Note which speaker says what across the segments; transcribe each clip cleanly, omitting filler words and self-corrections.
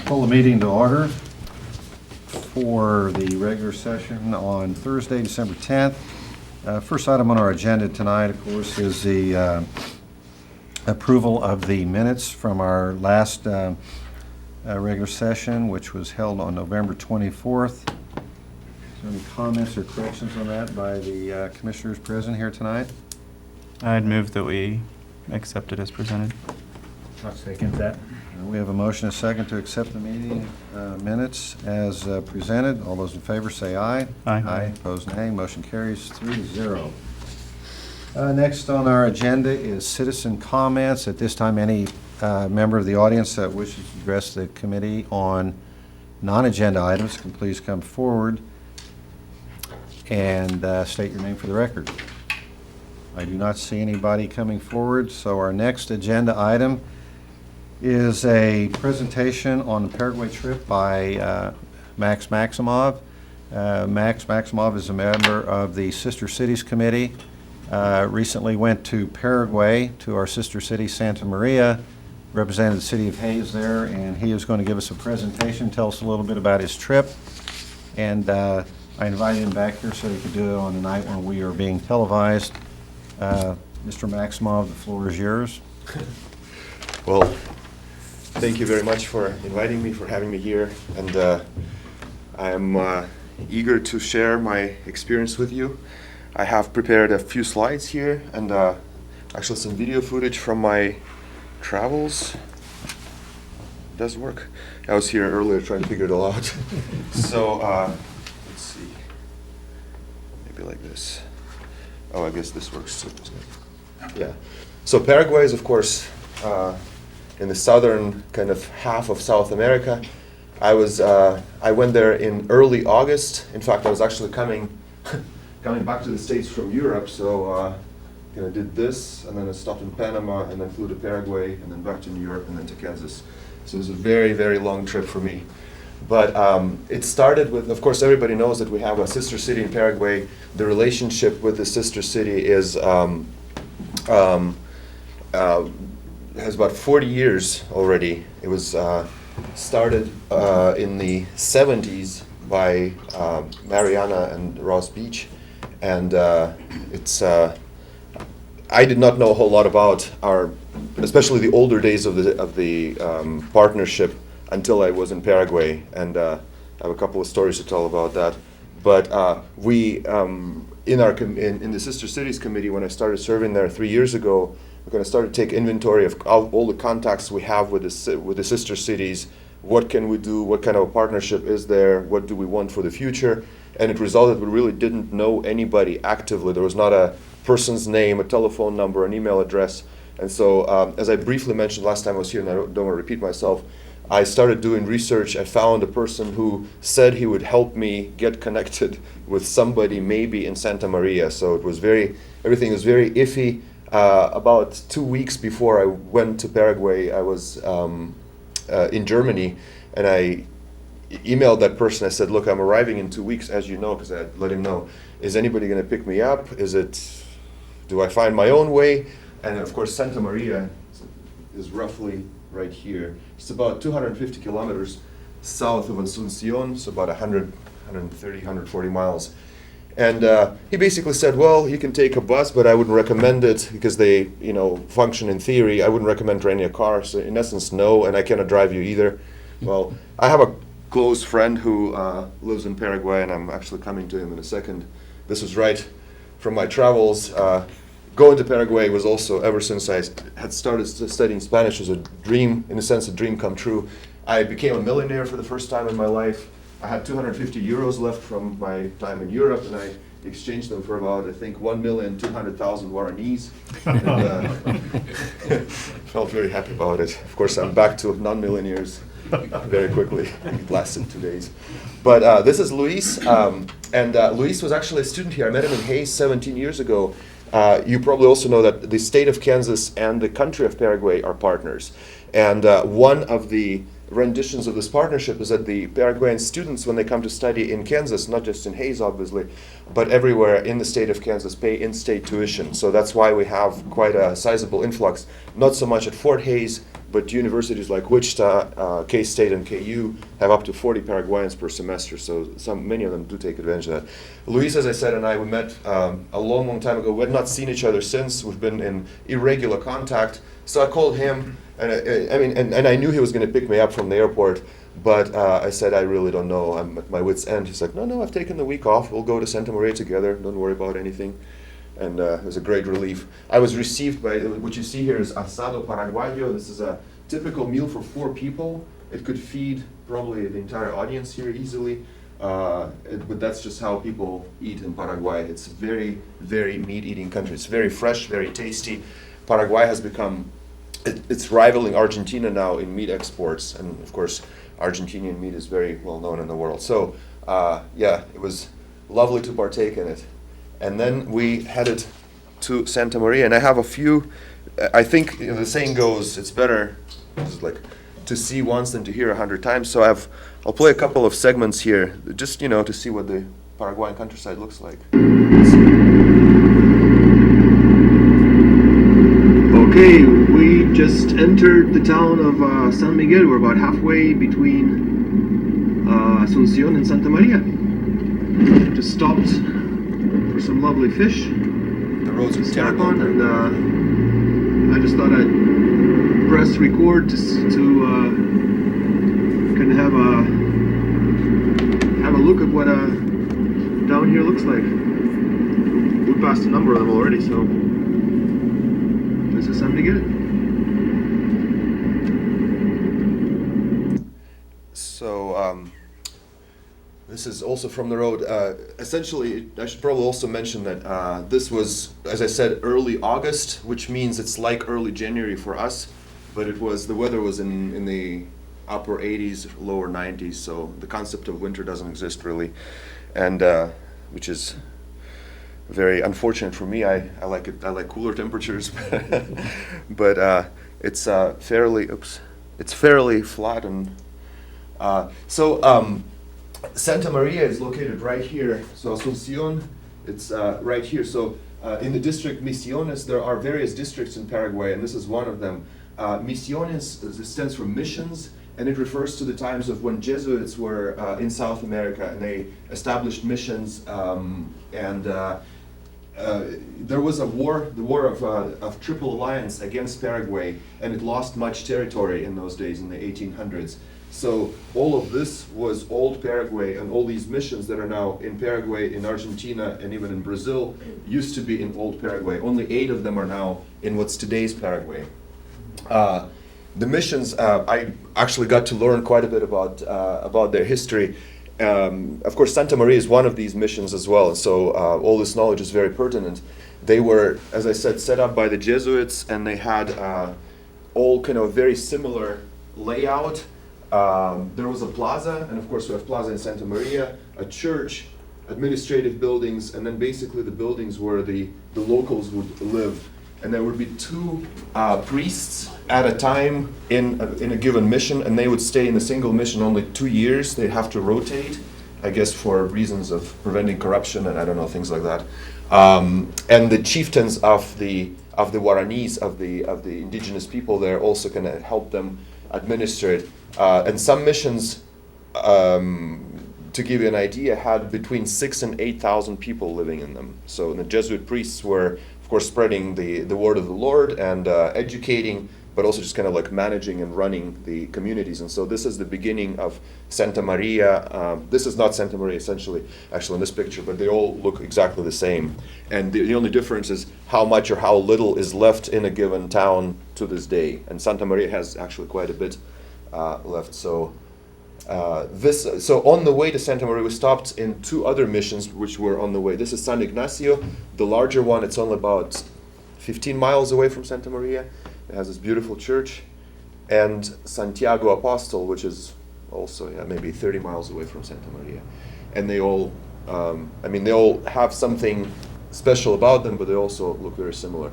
Speaker 1: Call the meeting to order for the regular session on Thursday, December 10th. First item on our agenda tonight, of course, is the approval of the minutes from our last regular session, which was held on November 24th. Is there any comments or corrections on that by the commissioners present here tonight?
Speaker 2: I'd move that we accept it as presented.
Speaker 3: I'll second that.
Speaker 1: We have a motion and a second to accept the meeting minutes as presented. All those in favor say aye.
Speaker 2: Aye.
Speaker 1: Aye. Opposed, nay. Motion carries 3-0. Next on our agenda is citizen comments. At this time, any member of the audience that wishes to address the committee on non-agenda items can please come forward and state your name for the record. I do not see anybody coming forward, so our next agenda item is a presentation on the Paraguay trip by Max Maximov. Max Maximov is a member of the Sister Cities Committee. Recently went to Paraguay, to our sister city, Santa Maria, represented the city of Hayes there, and he is going to give us a presentation, tell us a little bit about his trip. And I invited him back here so he could do it on the night when we are being televised. Mr. Maximov, the floor is yours.
Speaker 4: Well, thank you very much for inviting me, for having me here, and I am eager to share my experience with you. I have prepared a few slides here and actually some video footage from my travels. It does work. I was here earlier trying to figure it all out. So let's see, maybe like this. Oh, I guess this works too. Yeah. So Paraguay is, of course, in the southern kind of half of South America. I went there in early August. In fact, I was actually coming back to the States from Europe. So I did this, and then I stopped in Panama, and then flew to Paraguay, and then back to New York, and then to Kansas. So it was a very, very long trip for me. But it started with, of course, everybody knows that we have a sister city in Paraguay. The relationship with the sister city is has about 40 years already. It was started in the 70s by Mariana and Ross Beach, and it's. I did not know a whole lot about especially the older days of the partnership until I was in Paraguay, and I have a couple of stories to tell about that. But we in the Sister Cities Committee, when I started serving there 3 years ago, we're going to start to take inventory of all the contacts we have with the sister cities. What can we do? What kind of a partnership is there? What do we want for the future? And it resulted we really didn't know anybody actively. There was not a person's name, a telephone number, an email address. And so, as I briefly mentioned last time I was here, and I don't want to repeat myself, I started doing research. I found a person who said he would help me get connected with somebody maybe in Santa Maria. So everything was very iffy. About 2 weeks before I went to Paraguay, I was in Germany, and I emailed that person. I said, look, I'm arriving in 2 weeks, as you know, because I let him know. Is anybody going to pick me up? Do I find my own way? And of course, Santa Maria is roughly right here. It's about 250 kilometers south of Asunción, so about 130, 140 miles. And he basically said, well, you can take a bus, but I wouldn't recommend it because they, function in theory. I wouldn't recommend renting a car. So in essence, no, and I cannot drive you either. Well, I have a close friend who lives in Paraguay, and I'm actually coming to him in a second. This was right from my travels. Going to Paraguay was also, ever since I had started studying Spanish, was a dream, in a sense, a dream come true. I became a millionaire for the first time in my life. I had 250 euros left from my time in Europe, and I exchanged them for about, I think, 1,200,000 Guaranis. And felt very happy about it. Of course, I'm back to non-millionaires very quickly. It lasted 2 days. But this is Luis, and Luis was actually a student here. I met him in Hayes 17 years ago. You probably also know that the state of Kansas and the country of Paraguay are partners. And one of the renditions of this partnership is that the Paraguayan students, when they come to study in Kansas, not just in Hayes obviously, but everywhere in the state of Kansas, pay in-state tuition. So that's why we have quite a sizable influx, not so much at Fort Hays, but universities like Wichita, K-State, and KU have up to 40 Paraguayans per semester. So many of them do take advantage of that. Luis, as I said, and I, we met a long, long time ago. We had not seen each other since. We've been in irregular contact. So I called him, and I knew he was going to pick me up from the airport, but I said, I really don't know. I'm at my wit's end. He's like, no, I've taken the week off. We'll go to Santa Maria together. Don't worry about anything. And it was a great relief. I was received by, what you see here is ASADO Paraguayo. This is a typical meal for 4 people. It could feed probably the entire audience here easily. But that's just how people eat in Paraguay. It's a very, very meat-eating country. It's very fresh, very tasty. Paraguay has become, it's rivaling Argentina now in meat exports. And of course, Argentinian meat is very well known in the world. So yeah, it was lovely to partake in it. And then we headed to Santa Maria, and I have a few, I think the saying goes, it's better to see once than to hear 100 times. So I'll play a couple of segments here, just to see what the Paraguayan countryside looks like. Okay, we just entered the town of San Miguel. We're about halfway between Asunción and Santa Maria. Just stopped for some lovely fish. The roads are terrible. And I just thought I'd press record to kind of have a look at what down here looks like. We passed a number of them already, so this is San Miguel. So this is also from the road. Essentially, I should probably also mention that this was, as I said, early August, which means it's like early January for us, but the weather was in the upper 80s, lower 90s, so the concept of winter doesn't exist really, and which is very unfortunate for me. I like it. I like cooler temperatures, but it's fairly flat, and Santa Maria is located right here. So Asunción, it's right here. So in the district Misiones, there are various districts in Paraguay, and this is one of them. Misiones stands for missions, and it refers to the times of when Jesuits were in South America, and they established missions. There was a war, the War of Triple Alliance against Paraguay, and it lost much territory in those days in the 1800s. So all of this was old Paraguay, and all these missions that are now in Paraguay, in Argentina, and even in Brazil used to be in old Paraguay. Only 8 of them are now in what's today's Paraguay. The missions, I actually got to learn quite a bit about their history. Of course, Santa Maria is one of these missions as well, so all this knowledge is very pertinent. They were, as I said, set up by the Jesuits, and they had all kind of very similar layout. There was a plaza, and of course we have plaza in Santa Maria, a church, administrative buildings, and then basically the buildings where the locals would live. And there would be 2 priests at a time in a given mission, and they would stay in a single mission only 2 years. They'd have to rotate, I guess for reasons of preventing corruption and I don't know, things like that. And the chieftains of the Guaranis, of the indigenous people there, also kind of help them administer it. And some missions, to give you an idea, had between 6,000 and 8,000 people living in them. So the Jesuit priests were, of course, spreading the word of the Lord and educating, but also just kind of like managing and running the communities. And so this is the beginning of Santa Maria. This is not Santa Maria, essentially, actually in this picture, but they all look exactly the same. And the only difference is how much or how little is left in a given town to this day. And Santa Maria has actually quite a bit left. So on the way to Santa Maria, we stopped in 2 other missions which were on the way. This is San Ignacio, the larger one. It's only about 15 miles away from Santa Maria. It has this beautiful church. And Santiago Apostol, which is also maybe 30 miles away from Santa Maria. And they all, they all have something special about them, but they also look very similar.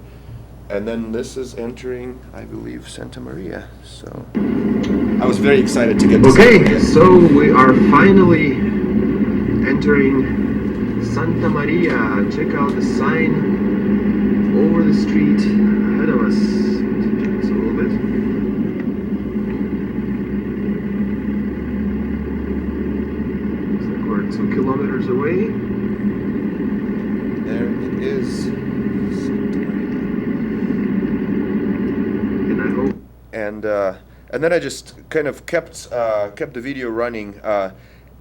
Speaker 4: And then this is entering, I believe, Santa Maria. So I was very excited to get to Santa Maria.
Speaker 5: So we are finally entering Santa Maria. Check out the sign over the street ahead of us. Just a little bit. Looks like we're 2 kilometers away.
Speaker 4: There it is. Santa Maria.
Speaker 5: And I hope
Speaker 4: And then I just kind of kept the video running.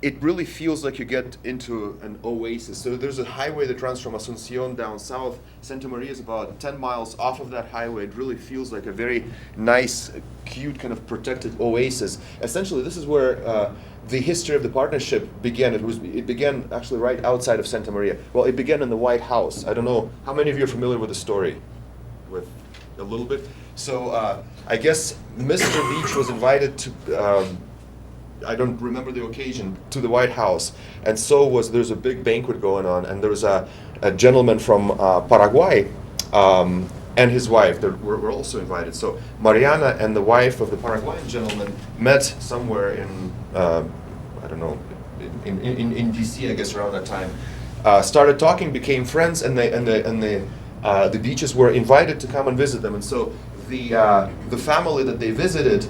Speaker 4: It really feels like you get into an oasis. So there's a highway that runs from Asuncion down south. Santa Maria is about 10 miles off of that highway. It really feels like a very nice, cute kind of protected oasis. Essentially, this is where the history of the partnership began. It began actually right outside of Santa Maria. Well, it began in the White House. I don't know how many of you are familiar with the story. With a little bit. So I guess Mr. Beach was invited to. I don't remember the occasion, to the White House, and there's a big banquet going on, and there was a gentleman from Paraguay and his wife that were also invited. So Mariana and the wife of the Paraguayan gentleman met somewhere in I don't know, in DC, I guess, around that time. Started talking, became friends, and the Beaches were invited to come and visit them, and so the family that they visited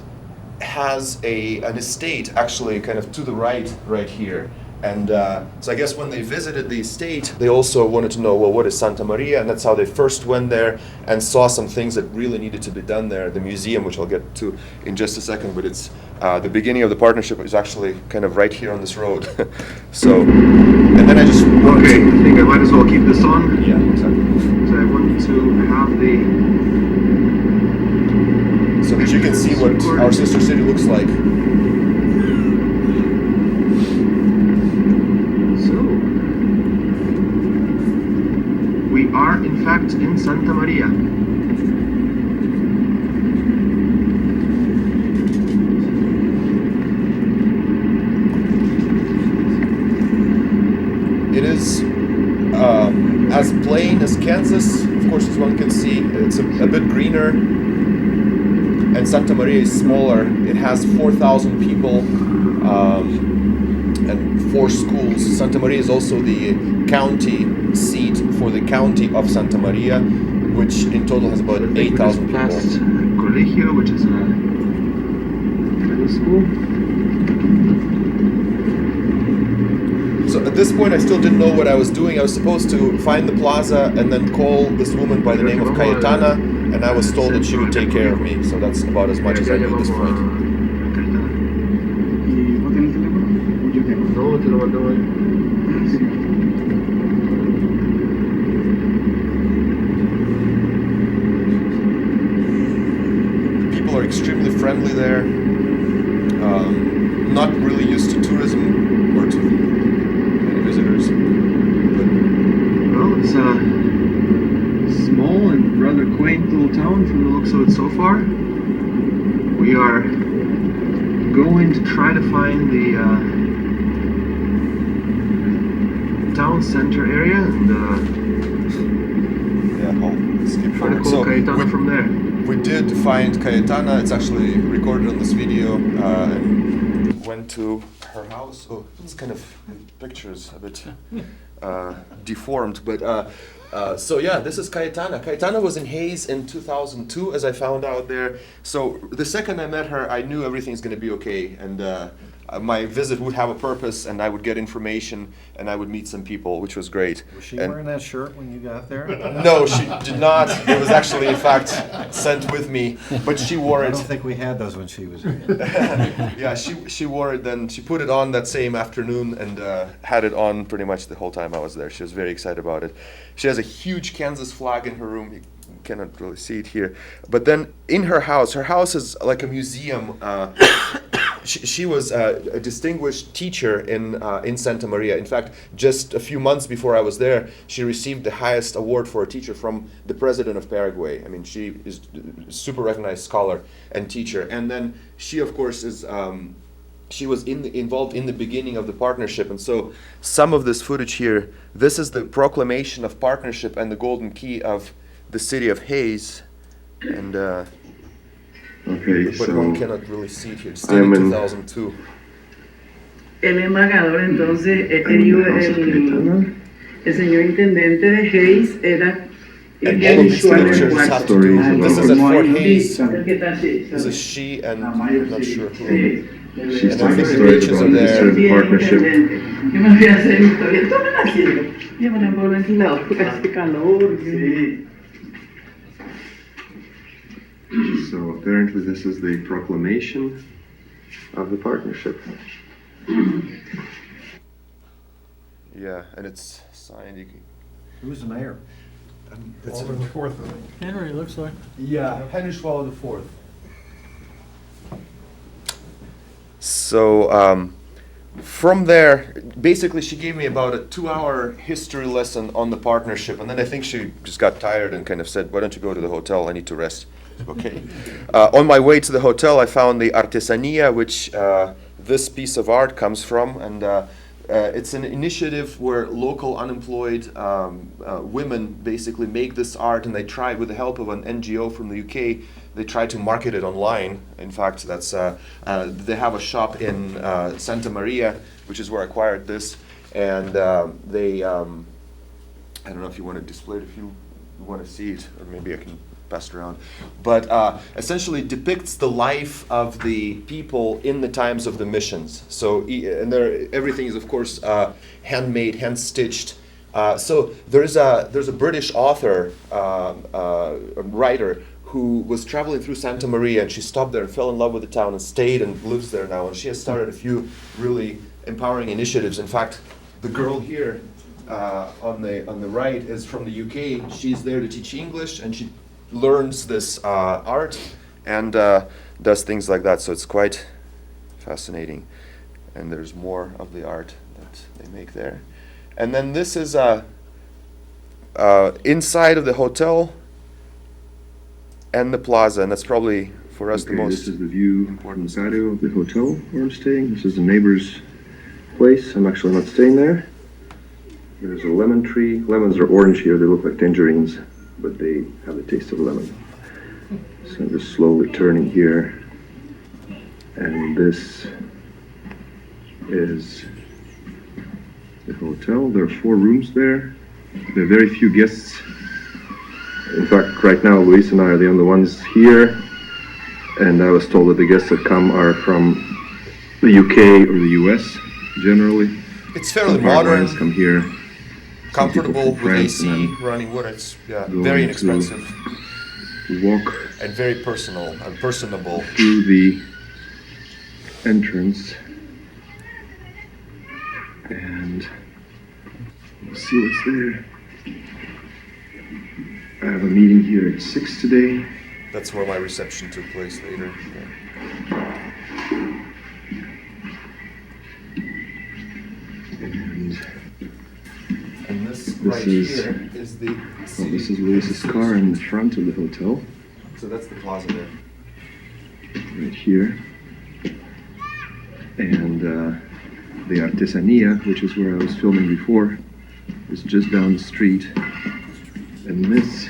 Speaker 4: has an estate actually kind of to the right here. And so I guess when they visited the estate, they also wanted to know, well, what is Santa Maria? And that's how they first went there and saw some things that really needed to be done there. The museum, which I'll get to in just a second, but it's the beginning of the partnership is actually kind of right here on this road. So, and then I just wanted
Speaker 5: okay, I think I might as well keep this on.
Speaker 4: Yeah, exactly.
Speaker 5: So I want to have
Speaker 4: So that you can see what our sister city looks like.
Speaker 5: So, we are in fact in Santa Maria.
Speaker 4: It is as plain as Kansas, of course, as one can see. It's a bit greener. And Santa Maria is smaller. It has 4,000 people and 4 schools. Santa Maria is also the county seat for the county of Santa Maria, which in total has about 8,000 people.
Speaker 5: Colegio, which is a middle school.
Speaker 4: So at this point, I still didn't know what I was doing. I was supposed to find the plaza and then call this woman by the name of Cayetana, and I was told that she would take care of me. So that's about as much as I knew at this point.
Speaker 5: No, te lo mandó él.
Speaker 4: People are extremely friendly there. Not really used to tourism or to many visitors. But
Speaker 5: Well, it's a small and rather quaint little town from the looks of it so far. We are going to try to find the town center area and
Speaker 4: yeah, I'll skip
Speaker 5: try to
Speaker 4: forward.
Speaker 5: call
Speaker 4: So
Speaker 5: Cayetana from there.
Speaker 4: we did find Cayetana. It's actually recorded on this video, and went to her house. Oh, it's kind of in pictures a bit deformed, but so yeah, this is Cayetana. Cayetana was in Hayes in 2002, as I found out there. So the second I met her, I knew everything's going to be okay, and my visit would have a purpose, and I would get information, and I would meet some people, which was great.
Speaker 1: Was she
Speaker 4: And-
Speaker 1: wearing that shirt when you got there?
Speaker 4: No, she did not. It was actually, in fact, sent with me, but she wore
Speaker 1: I
Speaker 4: it.
Speaker 1: don't think we had those when she was here.
Speaker 4: Yeah, she wore it then. She put it on that same afternoon and had it on pretty much the whole time I was there. She was very excited about it. She has a huge Kansas flag in her room. You cannot really see it here. But then in her house is like a museum. She was a distinguished teacher in Santa Maria. In fact, just a few months before I was there, she received the highest award for a teacher from the president of Paraguay. I mean, she is a super recognized scholar and teacher. And then she, of course, is she was involved in the beginning of the partnership. And so some of this footage here, this is the proclamation of partnership and the golden key of the city of Hayes. And
Speaker 5: Okay,
Speaker 4: but one
Speaker 5: so
Speaker 4: cannot really see it here. It's dated
Speaker 5: I'm in-
Speaker 4: 2002.
Speaker 6: El embajador, entonces,
Speaker 5: I'm in the house of Cayetana.
Speaker 6: el señor intendente de Hayes era
Speaker 4: And
Speaker 6: el
Speaker 4: all of these
Speaker 6: usual en el
Speaker 4: pictures
Speaker 6: cuarto.
Speaker 4: have to do. This is at Fort Hayes.
Speaker 6: El que está así,
Speaker 4: This is she and I'm not sure who.
Speaker 6: Sí.
Speaker 5: She's
Speaker 4: And
Speaker 5: telling
Speaker 4: the
Speaker 5: the story
Speaker 4: beaches
Speaker 5: about
Speaker 4: are
Speaker 5: the
Speaker 4: there.
Speaker 5: history of the partnership.
Speaker 6: Yo me fui a hacer historia. Tomen aquí. Yo me pongo el ventilador porque hace calor. Sí.
Speaker 5: So apparently this is the proclamation of the partnership.
Speaker 4: Yeah, and it's signed. You can,
Speaker 1: Who's the mayor?
Speaker 4: it's a,
Speaker 7: Henry, looks like.
Speaker 4: yeah, Henry Schwaller the Fourth. So from there, basically, she gave me about a 2-hour history lesson on the partnership, and then I think she just got tired and kind of said, "Why don't you go to the hotel? I need to rest." Okay. On my way to the hotel, I found the ARTESANÍA, which this piece of art comes from, and it's an initiative where local unemployed women basically make this art, and they try, with the help of an NGO from the UK, they try to market it online. In fact, that's they have a shop in Santa Maria, which is where I acquired this, and they I don't know if you want to display it, if you want to see it, or maybe I can pass it around, but essentially depicts the life of the people in the times of the missions. So and there, everything is of course handmade, hand stitched. So there's a British author, a writer, who was traveling through Santa Maria, and she stopped there and fell in love with the town and stayed and lives there now. And she has started a few really empowering initiatives. In fact, the girl here on the right is from the UK. She's there to teach English, and she learns this art and does things like that. So it's quite fascinating. And there's more of the art that they make there. And then this is inside of the hotel and the plaza, and that's probably for us the
Speaker 5: Okay,
Speaker 4: most
Speaker 5: this is the view from the patio of the hotel where I'm staying. This is the neighbor's place. I'm actually not staying there. There's a lemon tree. Lemons are orange here. They look like tangerines, but they have the taste of lemon. So I'm just slowly turning here. And this is the hotel. There are 4 rooms there. There are very few guests. In fact, right now, Luis and I are the only ones here, and I was told that the guests that come are from the UK or the US, generally.
Speaker 4: It's fairly
Speaker 5: Some Paraguayans
Speaker 4: modern,
Speaker 5: come here. Some people
Speaker 4: comfortable,
Speaker 5: from
Speaker 4: with
Speaker 5: France,
Speaker 4: AC,
Speaker 5: and
Speaker 4: running water. It's
Speaker 5: going
Speaker 4: very
Speaker 5: to-
Speaker 4: inexpensive
Speaker 5: then walk
Speaker 4: and very personal and personable.
Speaker 5: through the entrance, and we'll see what's there. I have a meeting here at 6 today.
Speaker 4: That's where my reception took place later. And this right
Speaker 5: is-
Speaker 4: here is the
Speaker 5: Well, this is Luis's car in the front of the hotel,
Speaker 4: So that's the plaza there.
Speaker 5: right here. And the Artesanía, which is where I was filming before, is just down the street. And this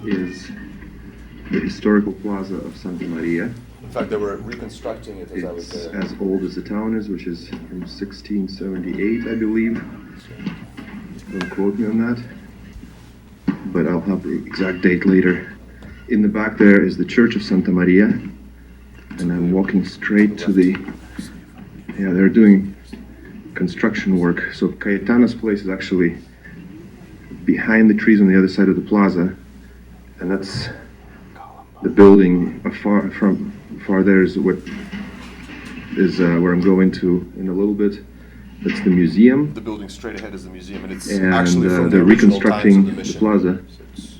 Speaker 5: is the historical plaza of Santa Maria.
Speaker 4: In fact, they were reconstructing it as I was
Speaker 5: It's
Speaker 4: there.
Speaker 5: as old as the town is, which is from 1678, I believe. Don't quote me on that. But I'll have the exact date later. In the back there is the Church of Santa Maria. And I'm walking straight to the... Yeah, they're doing construction work. So Cayetana's place is actually behind the trees on the other side of the plaza. And that's the building far there is where I'm going to in a little bit. That's the museum.
Speaker 4: The building straight ahead is the museum, and it's
Speaker 5: And
Speaker 4: actually from the
Speaker 5: they're
Speaker 4: original times of
Speaker 5: reconstructing
Speaker 4: the
Speaker 5: the
Speaker 4: mission.
Speaker 5: plaza.
Speaker 4: So it's-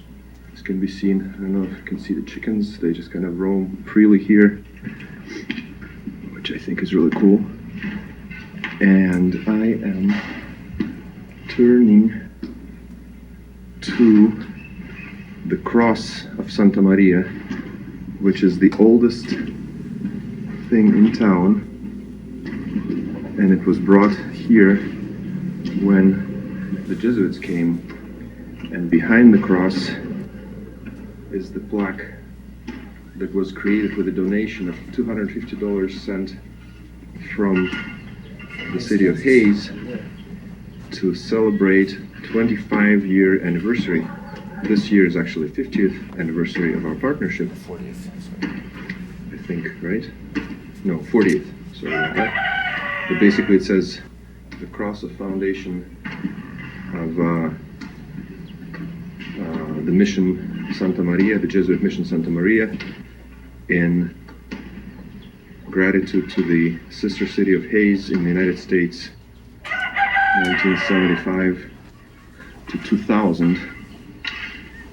Speaker 5: This can be seen. I don't know if you can see the chickens. They just kind of roam freely here, which I think is really cool. And I am turning to the cross of Santa Maria, which is the oldest thing in town. And it was brought here when the Jesuits came. And behind the cross is the plaque that was created with a donation of $250 sent from the city of Hayes to celebrate 25-year anniversary. This year is actually 50th anniversary of our partnership,
Speaker 4: 40th.
Speaker 5: I think, right? No, 40th, sorry about that. But basically it says the Cross of Foundation of the Mission Santa Maria, the Jesuit Mission Santa Maria, in gratitude to the sister city of Hayes in the United States, 1975 to 2000.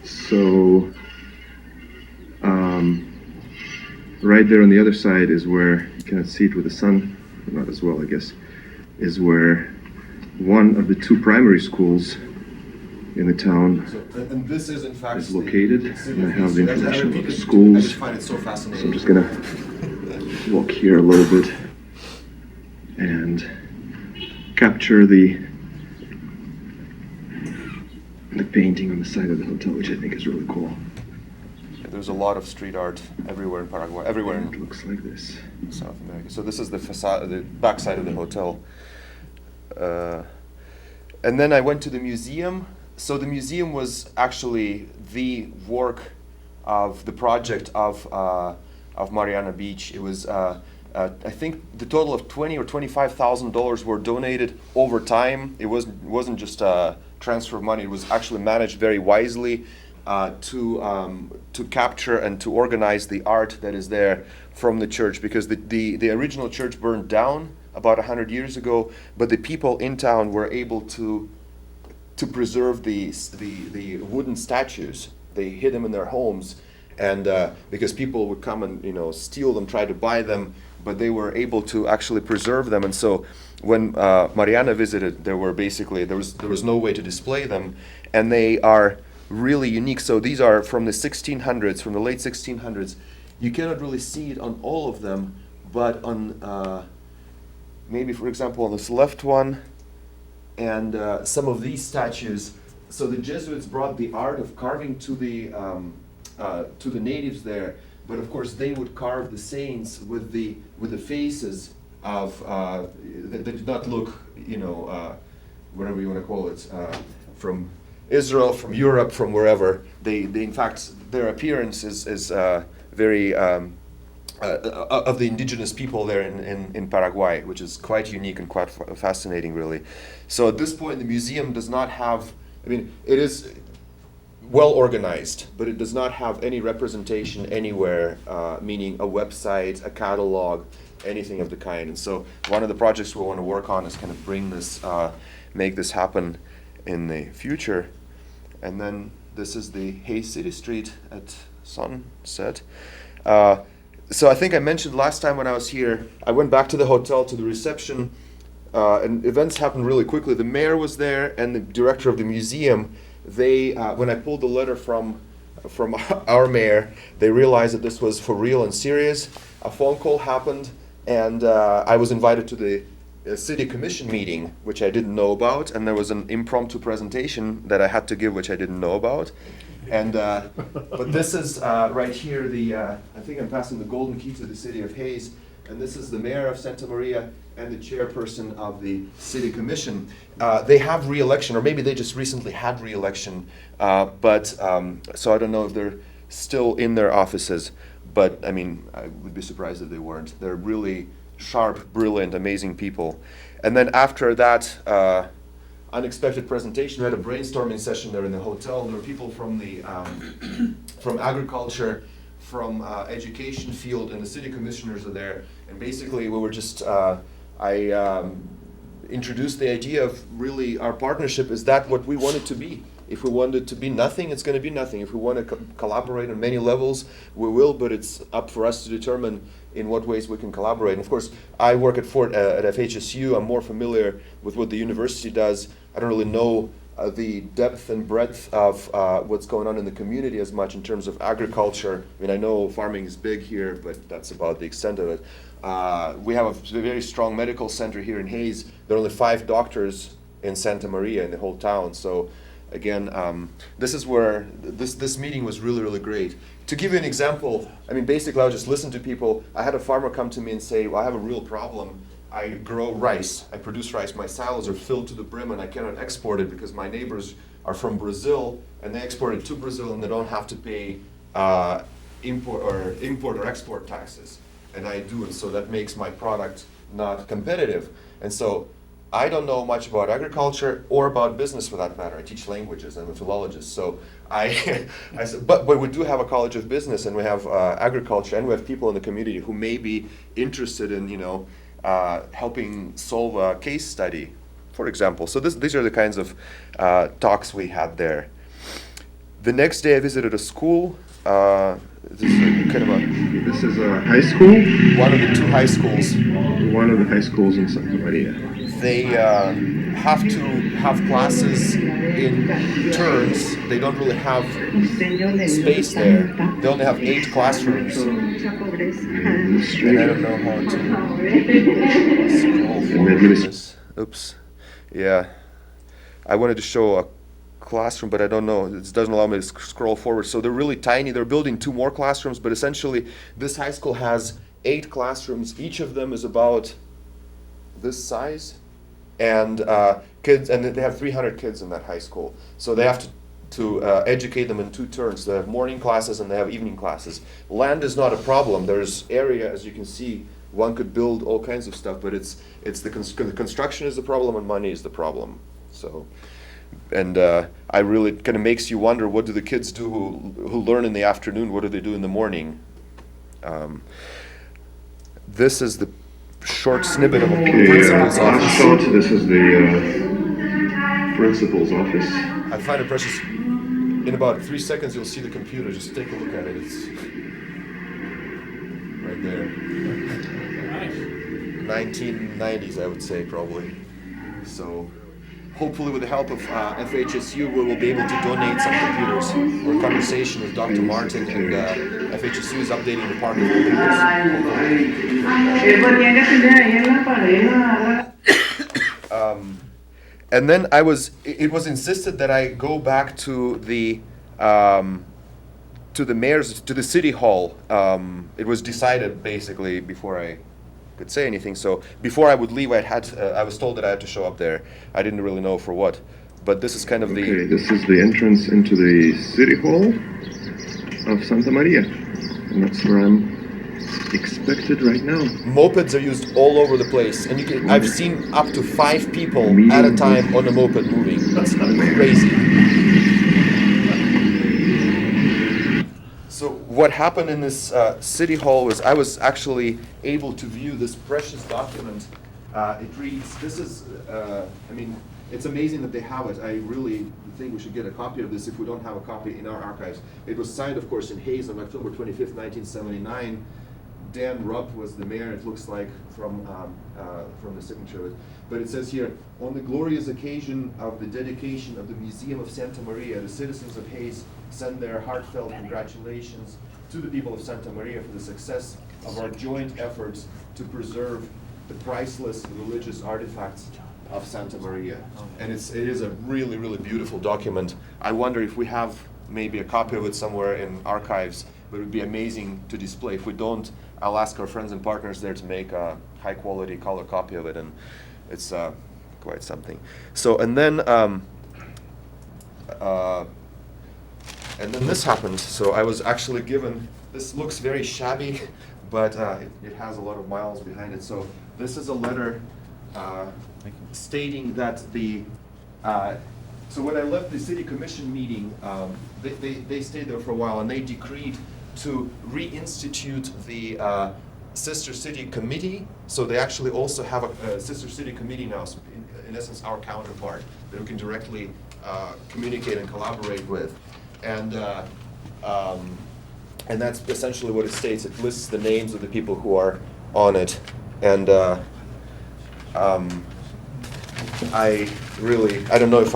Speaker 5: So, right there on the other side is where, you cannot see it with the sun, not as well I guess, is where one of the two primary schools in the town
Speaker 4: And this is in fact
Speaker 5: is located, and I have the
Speaker 4: I
Speaker 5: information
Speaker 4: repeat
Speaker 5: about the
Speaker 4: it, I
Speaker 5: schools.
Speaker 4: just find it so fascinating.
Speaker 5: So I'm just gonna walk here a little bit and capture the painting on the side of the hotel, which I think is really cool.
Speaker 4: There's a lot of street art everywhere in Paraguay, everywhere
Speaker 5: And it
Speaker 4: in
Speaker 5: looks like this.
Speaker 4: South America. So this is the facade, the back side of the hotel. And then I went to the museum. So the museum was actually the work of the project of Mariana Beach. It was, I think, the total of $20,000 or $25,000 were donated over time. It wasn't just a transfer of money. It was actually managed very wisely to capture and to organize the art that is there from the church, because the original church burned down about 100 years ago, but the people in town were able to preserve the wooden statues. They hid them in their homes, and because people would come and steal them, try to buy them, but they were able to actually preserve them. And so when Mariana visited, there was no way to display them, and they are really unique. So these are from the 1600s, from the late 1600s. You cannot really see it on all of them, but on maybe, for example, on this left one, and some of these statues. So the Jesuits brought the art of carving to the natives there, but of course they would carve the saints with the faces of that did not look, whatever you want to call it, from Israel, from Europe, from wherever. They in fact, their appearance is very of the indigenous people there in Paraguay, which is quite unique and quite fascinating, really. So at this point, the museum does not have, it is well organized, but it does not have any representation anywhere, meaning a website, a catalog, anything of the kind. And so one of the projects we want to work on is kind of bring this, make this happen in the future. And then this is the Hayes City Street at sunset. So I think I mentioned last time when I was here, I went back to the hotel, to the reception, and events happened really quickly. The mayor was there and the director of the museum. They, when I pulled the letter from our mayor, they realized that this was for real and serious. A phone call happened, and I was invited to the city commission meeting, which I didn't know about, and there was an impromptu presentation that I had to give, which I didn't know about. And but this is right here. I think I'm passing the golden key to the city of Hayes, and this is the mayor of Santa Maria and the chairperson of the city commission. They have re-election, or maybe they just recently had re-election. So I don't know if they're still in their offices, but I would be surprised if they weren't. They're really sharp, brilliant, amazing people. And then after that unexpected presentation, we had a brainstorming session there in the hotel. There were people from the from agriculture, from education field, and the city commissioners are there. And basically, we were just I introduced the idea of really our partnership. Is that what we want it to be? If we want it to be nothing, it's going to be nothing. If we want to collaborate on many levels, we will, but it's up for us to determine in what ways we can collaborate. And of course, I work at FHSU. I'm more familiar with what the university does. I don't really know the depth and breadth of what's going on in the community as much in terms of agriculture. I know farming is big here, but that's about the extent of it. We have a very strong medical center here in Hayes. There are only 5 doctors in Santa Maria, in the whole town. So again, this is where this meeting was really, really great. To give you an example, I mean, basically, I would just listen to people. I had a farmer come to me and say, well, I have a real problem. I grow rice. I produce rice. My silos are filled to the brim, and I cannot export it because my neighbors are from Brazil, and they export it to Brazil, and they don't have to pay import or export taxes. And I do, and so that makes my product not competitive. And so I don't know much about agriculture or about business for that matter. I teach languages. I'm a philologist. So I said, but we do have a college of business, and we have agriculture, and we have people in the community who may be interested in, helping solve a case study, for example. So these are the kinds of talks we had there. The next day I visited a school. This
Speaker 5: is a high school?
Speaker 4: One of the two high schools.
Speaker 5: One of the high schools in Santa Maria.
Speaker 4: They have to have classes in turns. They don't really have space there. They only have 8 classrooms. And I don't know how to scroll forward this. Oops. Yeah. I wanted to show a classroom, but I don't know. It doesn't allow me to scroll forward. So they're really tiny. They're building 2 more classrooms, but essentially this high school has 8 classrooms. Each of them is about this size. And kids, and they have 300 kids in that high school. So they have to educate them in 2 turns. They have morning classes and they have evening classes. Land is not a problem. There's area, as you can see, one could build all kinds of stuff, but it's the construction is the problem and money is the problem. So, and I really kind of makes you wonder, what do the kids do who learn in the afternoon? What do they do in the morning? This is the short snippet of a principal's office.
Speaker 5: This is the principal's office.
Speaker 4: I find it precious. In about 3 seconds, you'll see the computer. Just take a look at it. It's right there.
Speaker 7: Nice.
Speaker 4: 1990s, I would say, probably. So, hopefully, with the help of FHSU, we will be able to donate some computers. We're in conversation with Dr. Martin, and FHSU is updating the park of computers. And then it was insisted that I go back to the mayor's, to the city hall. It was decided basically before I could say anything. So before I would leave, I was told that I had to show up there. I didn't really know for what, but this is kind of
Speaker 5: Okay, this is the entrance into the city hall of Santa Maria, and that's where I'm expected right now.
Speaker 4: Mopeds are used all over the place, and I've seen up to 5 people at a time on a moped moving. That's crazy. So what happened in this city hall was I was actually able to view this precious document. It reads, this is, it's amazing that they have it. I really think we should get a copy of this if we don't have a copy in our archives. It was signed, of course, in Hayes on October 25th, 1979. Dan Rupp was the mayor, it looks like, from the signature of it. But it says here, on the glorious occasion of the dedication of the Museum of Santa Maria, the citizens of Hayes send their heartfelt congratulations to the people of Santa Maria for the success of our joint efforts to preserve the priceless religious artifacts of Santa Maria. And it is a really, really beautiful document. I wonder if we have maybe a copy of it somewhere in archives, but it would be amazing to display. If we don't, I'll ask our friends and partners there to make a high quality color copy of it, and it's quite something. So, and then this happened. So I was actually given, this looks very shabby, but it has a lot of miles behind it. So this is a letter stating that so when I left the city commission meeting, they stayed there for a while, and they decreed to reinstitute the sister city committee. So they actually also have a sister city committee now, so in essence our counterpart that we can directly communicate and collaborate with. And that's essentially what it states. It lists the names of the people who are on it. And I don't know if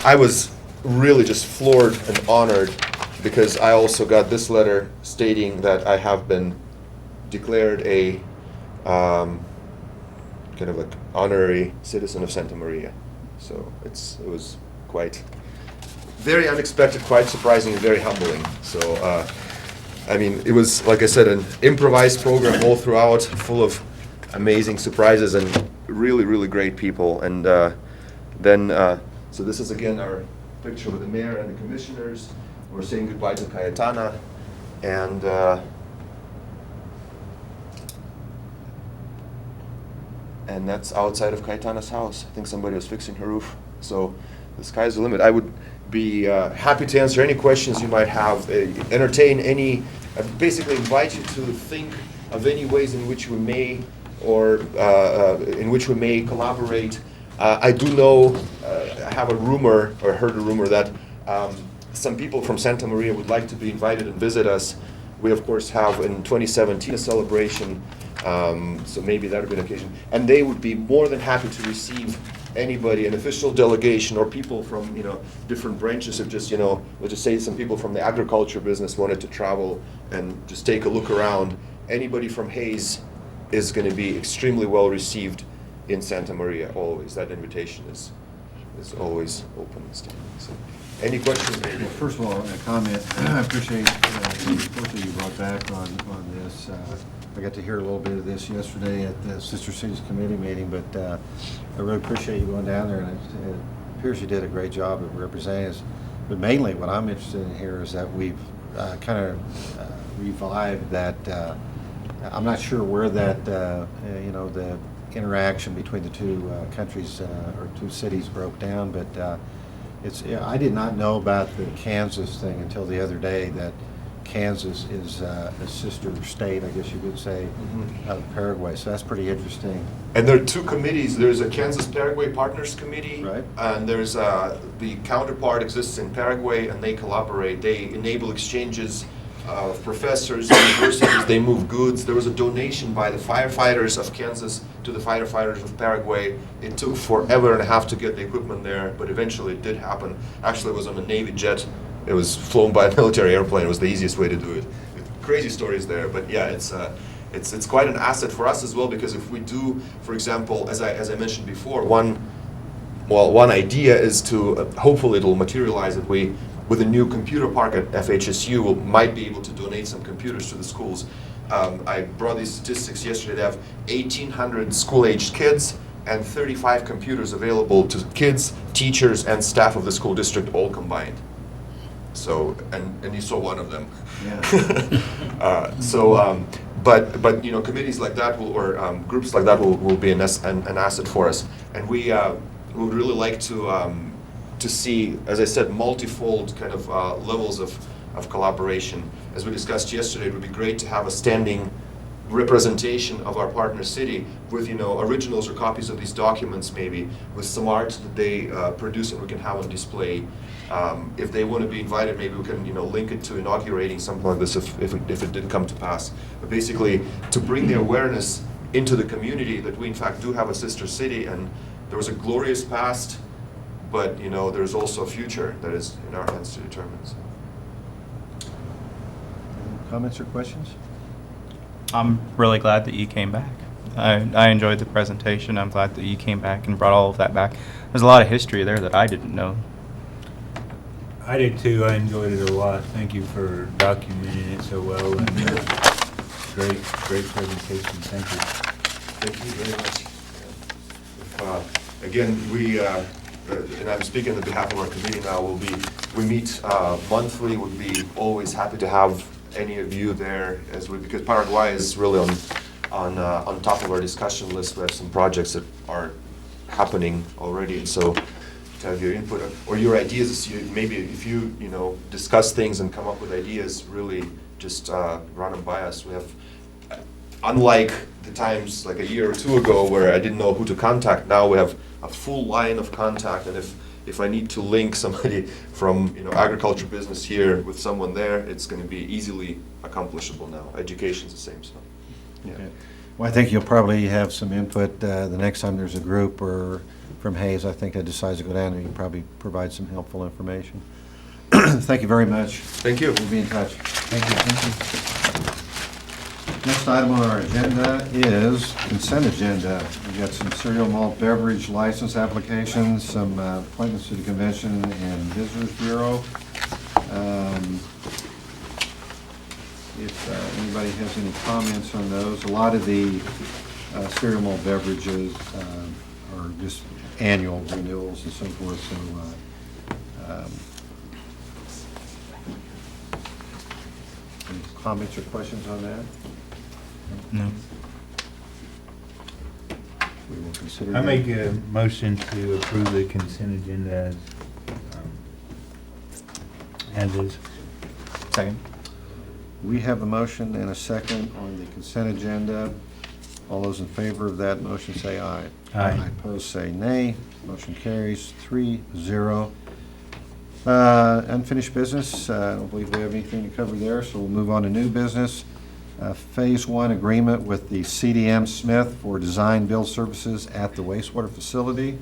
Speaker 4: I was really just floored and honored, because I also got this letter stating that I have been declared a kind of like honorary citizen of Santa Maria. So it was quite very unexpected, quite surprising, and very humbling. So I mean, it was, like I said, an improvised program all throughout, full of amazing surprises and really, really great people. And then, so this is again our picture with the mayor and the commissioners. We're saying goodbye to Cayetana, and that's outside of Cayetana's house. I think somebody was fixing her roof. So the sky's the limit. I would be happy to answer any questions you might have, entertain any, basically invite you to think of any ways in which we may collaborate. I do know, I have a rumor, or heard a rumor that some people from Santa Maria would like to be invited and visit us. We of course have in 2017 a celebration, so maybe that would be an occasion. And they would be more than happy to receive anybody, an official delegation or people from, different branches of just, let's just say some people from the agriculture business wanted to travel and just take a look around. Anybody from Hayes is going to be extremely well received in Santa Maria, always. That invitation is always open and standing. So, any questions, maybe?
Speaker 1: Well, first of all, a comment. I appreciate the report that you brought back on this. I got to hear a little bit of this yesterday at the Sister Cities Committee meeting, but I really appreciate you going down there, and it appears you did a great job of representing us. But mainly what I'm interested in here is that we've kind of revived that, I'm not sure where that, the interaction between the two countries or two cities broke down, but I did not know about the Kansas thing until the other day, that Kansas is a sister state, I guess you could say, of Paraguay. So that's pretty interesting.
Speaker 4: And there are two committees. There's a Kansas-Paraguay Partners Committee,
Speaker 1: right,
Speaker 4: and there's the counterpart exists in Paraguay, and they collaborate. They enable exchanges of professors, universities. They move goods. There was a donation by the firefighters of Kansas to the firefighters of Paraguay. It took forever and a half to get the equipment there, but eventually it did happen. Actually, it was on a Navy jet. It was flown by a military airplane. It was the easiest way to do it. Crazy stories there, but yeah, it's quite an asset for us as well, because if we do, for example, as I mentioned before, one idea is to hopefully it'll materialize that we, with a new computer park at FHSU, might be able to donate some computers to the schools. I brought these statistics yesterday. They have 1,800 school-aged kids and 35 computers available to kids, teachers, and staff of the school district, all combined. So, and you saw one of them.
Speaker 1: Yeah.
Speaker 4: But committees like that or groups like that will be an asset for us, and we would really like to see, as I said, multifold kind of levels of collaboration. As we discussed yesterday, it would be great to have a standing representation of our partner city with originals or copies of these documents, maybe with some art that they produce and we can have on display. If they want to be invited, maybe we can link it to inaugurating something like this if it didn't come to pass. But basically, to bring the awareness into the community that we in fact do have a sister city, and there was a glorious past, but there's also a future that is in our hands to determine. So.
Speaker 1: Comments or questions?
Speaker 2: I'm really glad that you came back. I enjoyed the presentation. I'm glad that you came back and brought all of that back. There's a lot of history there that I didn't know.
Speaker 3: I did too. I enjoyed it a lot. Thank you for documenting it so well. And great presentation. Thank you.
Speaker 4: Thank you very much. Again, we, and I'm speaking on behalf of our committee now, we meet monthly. Would be always happy to have any of you there, because Paraguay is really on top of our discussion list. We have some projects that are happening already, and so to have your input or your ideas, maybe if you discuss things and come up with ideas, really just run them by us. We have, unlike the times like a year or two ago where I didn't know who to contact, now we have a full line of contact, and if I need to link somebody from agriculture business here with someone there, it's going to be easily accomplishable now. Education's the same, so. Yeah.
Speaker 1: Okay. Well, I think you'll probably have some input the next time there's a group or from Hayes, I think, that decides to go down there. You can probably provide some helpful information. Thank you very much.
Speaker 4: Thank you.
Speaker 1: We'll be in touch.
Speaker 3: Thank you.
Speaker 1: Next item on our agenda is consent agenda. We've got some cereal malt beverage license applications, some appointments to the Convention and Visitors Bureau. If anybody has any comments on those, a lot of the cereal malt beverages are just annual renewals and so forth, so any comments or questions on that?
Speaker 2: No.
Speaker 1: We will consider
Speaker 3: I
Speaker 1: that.
Speaker 3: make a motion to approve the consent agenda as is.
Speaker 2: Second.
Speaker 1: We have a motion and a second on the consent agenda. All those in favor of that motion say aye.
Speaker 3: Aye.
Speaker 1: Opposed say nay. Motion carries 3-0. Unfinished business, I don't believe we have anything to cover there, so we'll move on to new business. Phase 1 agreement with the CDM Smith for design build services at the wastewater facility.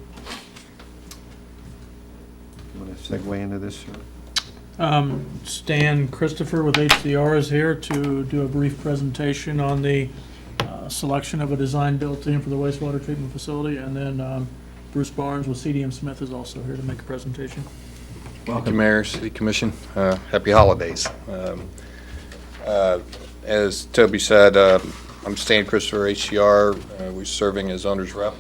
Speaker 1: You want to segue into this, sir?
Speaker 7: Stan Christopher with HCR is here to do a brief presentation on the selection of a design-build team for the wastewater treatment facility, and then Bruce Barnes with CDM Smith is also here to make a presentation.
Speaker 8: Thank you, Mayor, City Commission. Happy holidays. As Toby said, I'm Stan Christopher, HCR. We're serving as owner's rep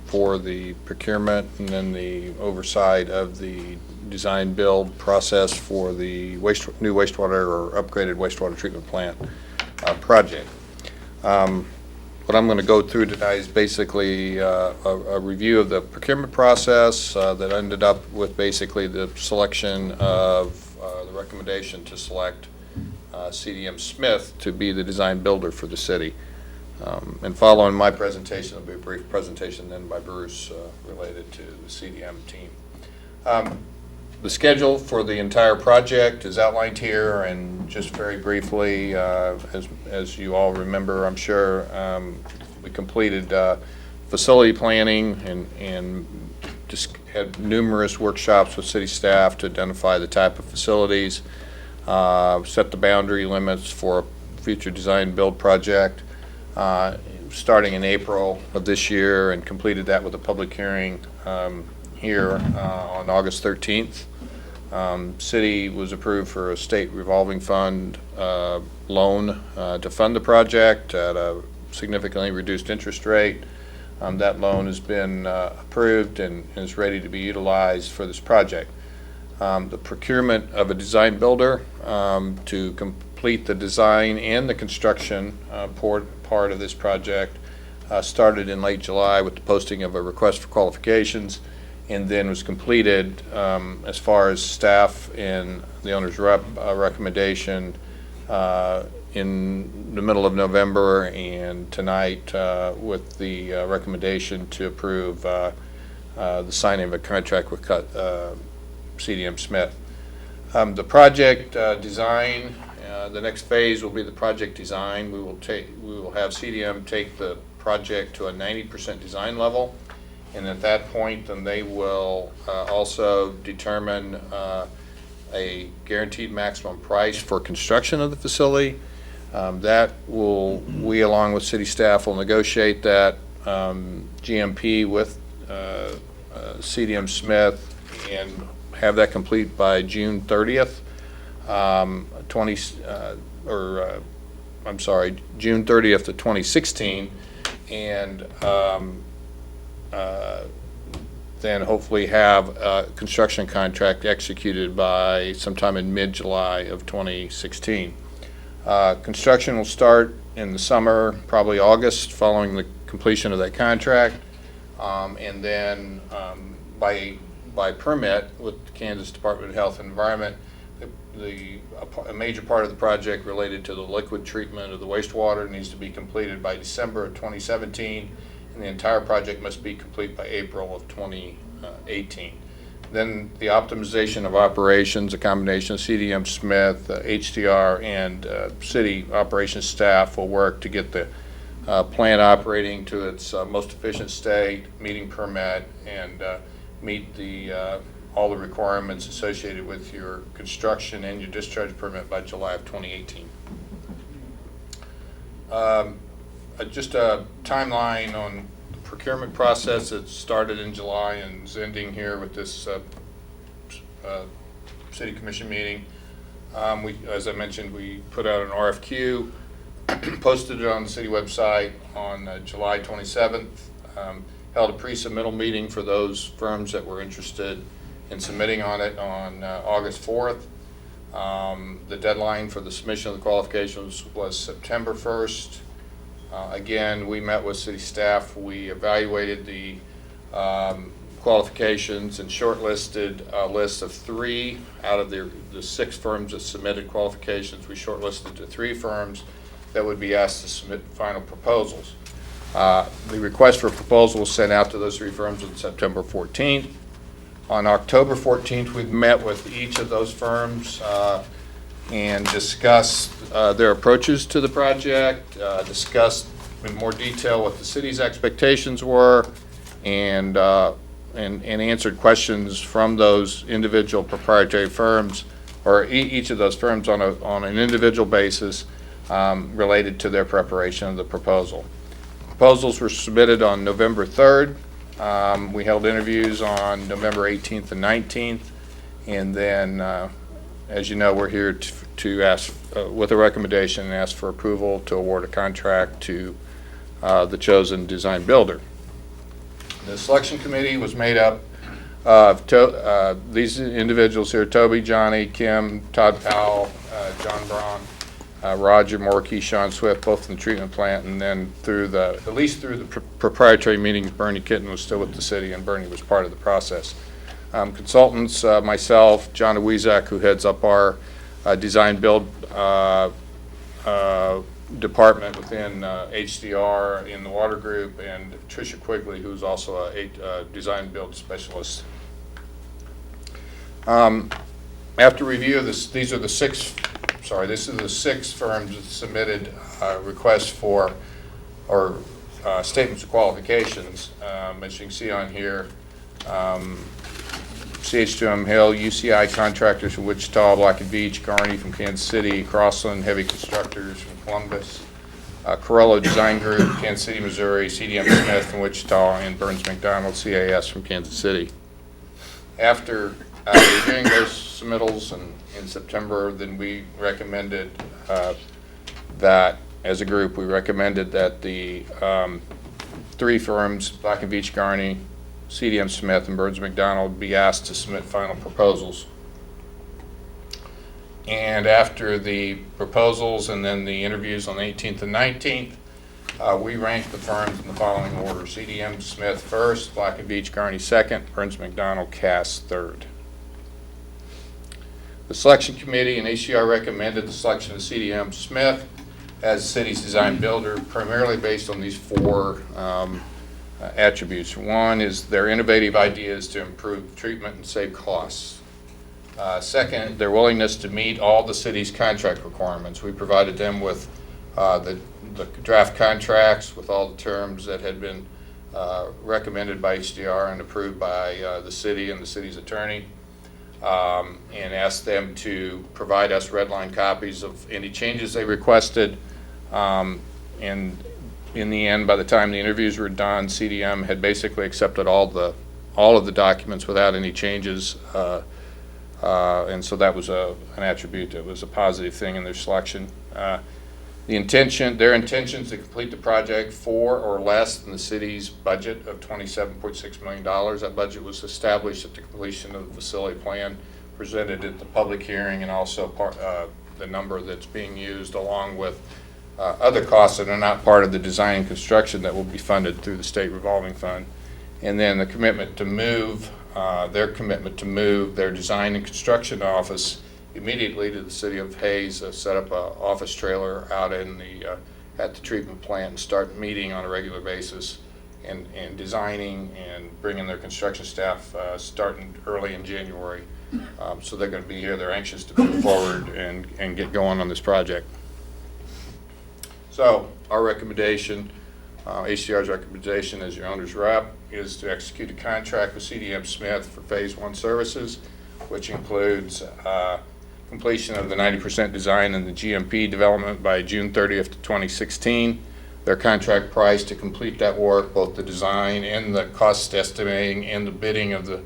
Speaker 8: for the procurement and then the oversight of the design build process for the new wastewater or upgraded wastewater treatment plant project. What I'm going to go through tonight is basically a review of the procurement process that ended up with basically the selection of the recommendation to select CDM Smith to be the design builder for the city. And following my presentation, there'll be a brief presentation then by Bruce related to the CDM team. The schedule for the entire project is outlined here, and just very briefly, as you all remember, I'm sure, we completed facility planning and just had numerous workshops with city staff to identify the type of facilities, set the boundary limits for a future design build project, starting in April of this year, and completed that with a public hearing here on August 13th. City was approved for a state revolving fund loan to fund the project at a significantly reduced interest rate. That loan has been approved and is ready to be utilized for this project. The procurement of a design builder to complete the design and the construction part of this project started in late July with the posting of a request for qualifications, and then was completed as far as staff and the owner's rep recommendation in the middle of November, and tonight with the recommendation to approve the signing of a contract with CDM Smith. The project design, the next phase will be the project design. We will have CDM take the project to a 90% design level. And at that point, then they will also determine a guaranteed maximum price for construction of the facility. We, along with city staff, will negotiate that GMP with CDM Smith and have that complete by June 30th, June 30th of 2016, and then hopefully have a construction contract executed by sometime in mid-July of 2016. Construction will start in the summer, probably August, following the completion of that contract, and then by permit with the Kansas Department of Health and Environment, a major part of the project related to the liquid treatment of the wastewater needs to be completed by December of 2017. And the entire project must be complete by April of 2018. Then the optimization of operations, a combination of CDM Smith, HDR, and city operations staff will work to get the plant operating to its most efficient state, meeting permit, and meet all the requirements associated with your construction and your discharge permit by July of 2018. Just a timeline on the procurement process. It started in July and is ending here with this City Commission meeting. As I mentioned, we put out an RFQ, posted it on the city website on July 27th, held a pre-submittal meeting for those firms that were interested in submitting on it on August 4th. The deadline for the submission of the qualifications was September 1st. Again, we met with city staff. We evaluated the qualifications and shortlisted a list of 3 out of the 6 firms that submitted qualifications. We shortlisted to 3 firms that would be asked to submit final proposals. The request for proposal was sent out to those 3 firms on September 14th. On October 14th, we met with each of those firms and discussed their approaches to the project, discussed in more detail what the city's expectations were, and answered questions from those individual proprietary firms, or each of those firms on an individual basis related to their preparation of the proposal. Proposals were submitted on November 3rd. We held interviews on November 18th and 19th, and then, as you know, we're here to ask, with a recommendation, and ask for approval to award a contract to the chosen design builder. The selection committee was made up of these individuals here: Toby, Johnny, Kim, Todd Powell, John Braun, Roger Morkey, Sean Swift, both in the treatment plant, and then at least through the proprietary meetings, Bernie Kitten was still with the city, and Bernie was part of the process. Consultants, myself, John Awizak, who heads up our design build department within HDR in the water group, and Tricia Quigley, who's also a design build specialist. After review of this, this is the 6 firms that submitted requests for, or statements of qualifications. As you can see on here, CH2M Hill, UCI Contractors from Wichita, Black and Beach, Garney from Kansas City, Crossland Heavy Constructors from Columbus, Corello Design Group, Kansas City, Missouri, CDM Smith from Wichita, and Burns McDonald, CAS from Kansas City. After reviewing those submittals in September, then we recommended that, as a group, we recommended that the 3 firms, Black and Beach, Garney, CDM Smith, and Burns McDonald, be asked to submit final proposals. And after the proposals and then the interviews on the 18th and 19th, we ranked the firms in the following order: CDM Smith first, Black and Beach, Garney second, Burns McDonald, Cass third. The selection committee and ACR recommended the selection of CDM Smith as the city's design builder, primarily based on these 4 attributes. One is their innovative ideas to improve treatment and save costs. Second, their willingness to meet all the city's contract requirements. We provided them with the draft contracts with all the terms that had been recommended by HDR and approved by the city and the city's attorney, and asked them to provide us red line copies of any changes they requested. And in the end, by the time the interviews were done, CDM had basically accepted all of the documents without any changes, and so that was an attribute that was a positive thing in their selection. Their intention is to complete the project for or less than the city's budget of $27.6 million. That budget was established at the completion of the facility plan, presented at the public hearing, and also the number that's being used, along with other costs that are not part of the design and construction that will be funded through the state revolving fund. And then the commitment to move, their design and construction office immediately to the city of Hayes, set up an office trailer out in at the treatment plant, and start meeting on a regular basis and designing and bringing their construction staff starting early in January. So they're going to be here. They're anxious to move forward and get going on this project. So our recommendation, HCR's recommendation as your owner's rep, is to execute a contract with CDM Smith for Phase 1 services, which includes completion of the 90% design and the GMP development by June 30th, 2016. Their contract price to complete that work, both the design and the cost estimating and the bidding of the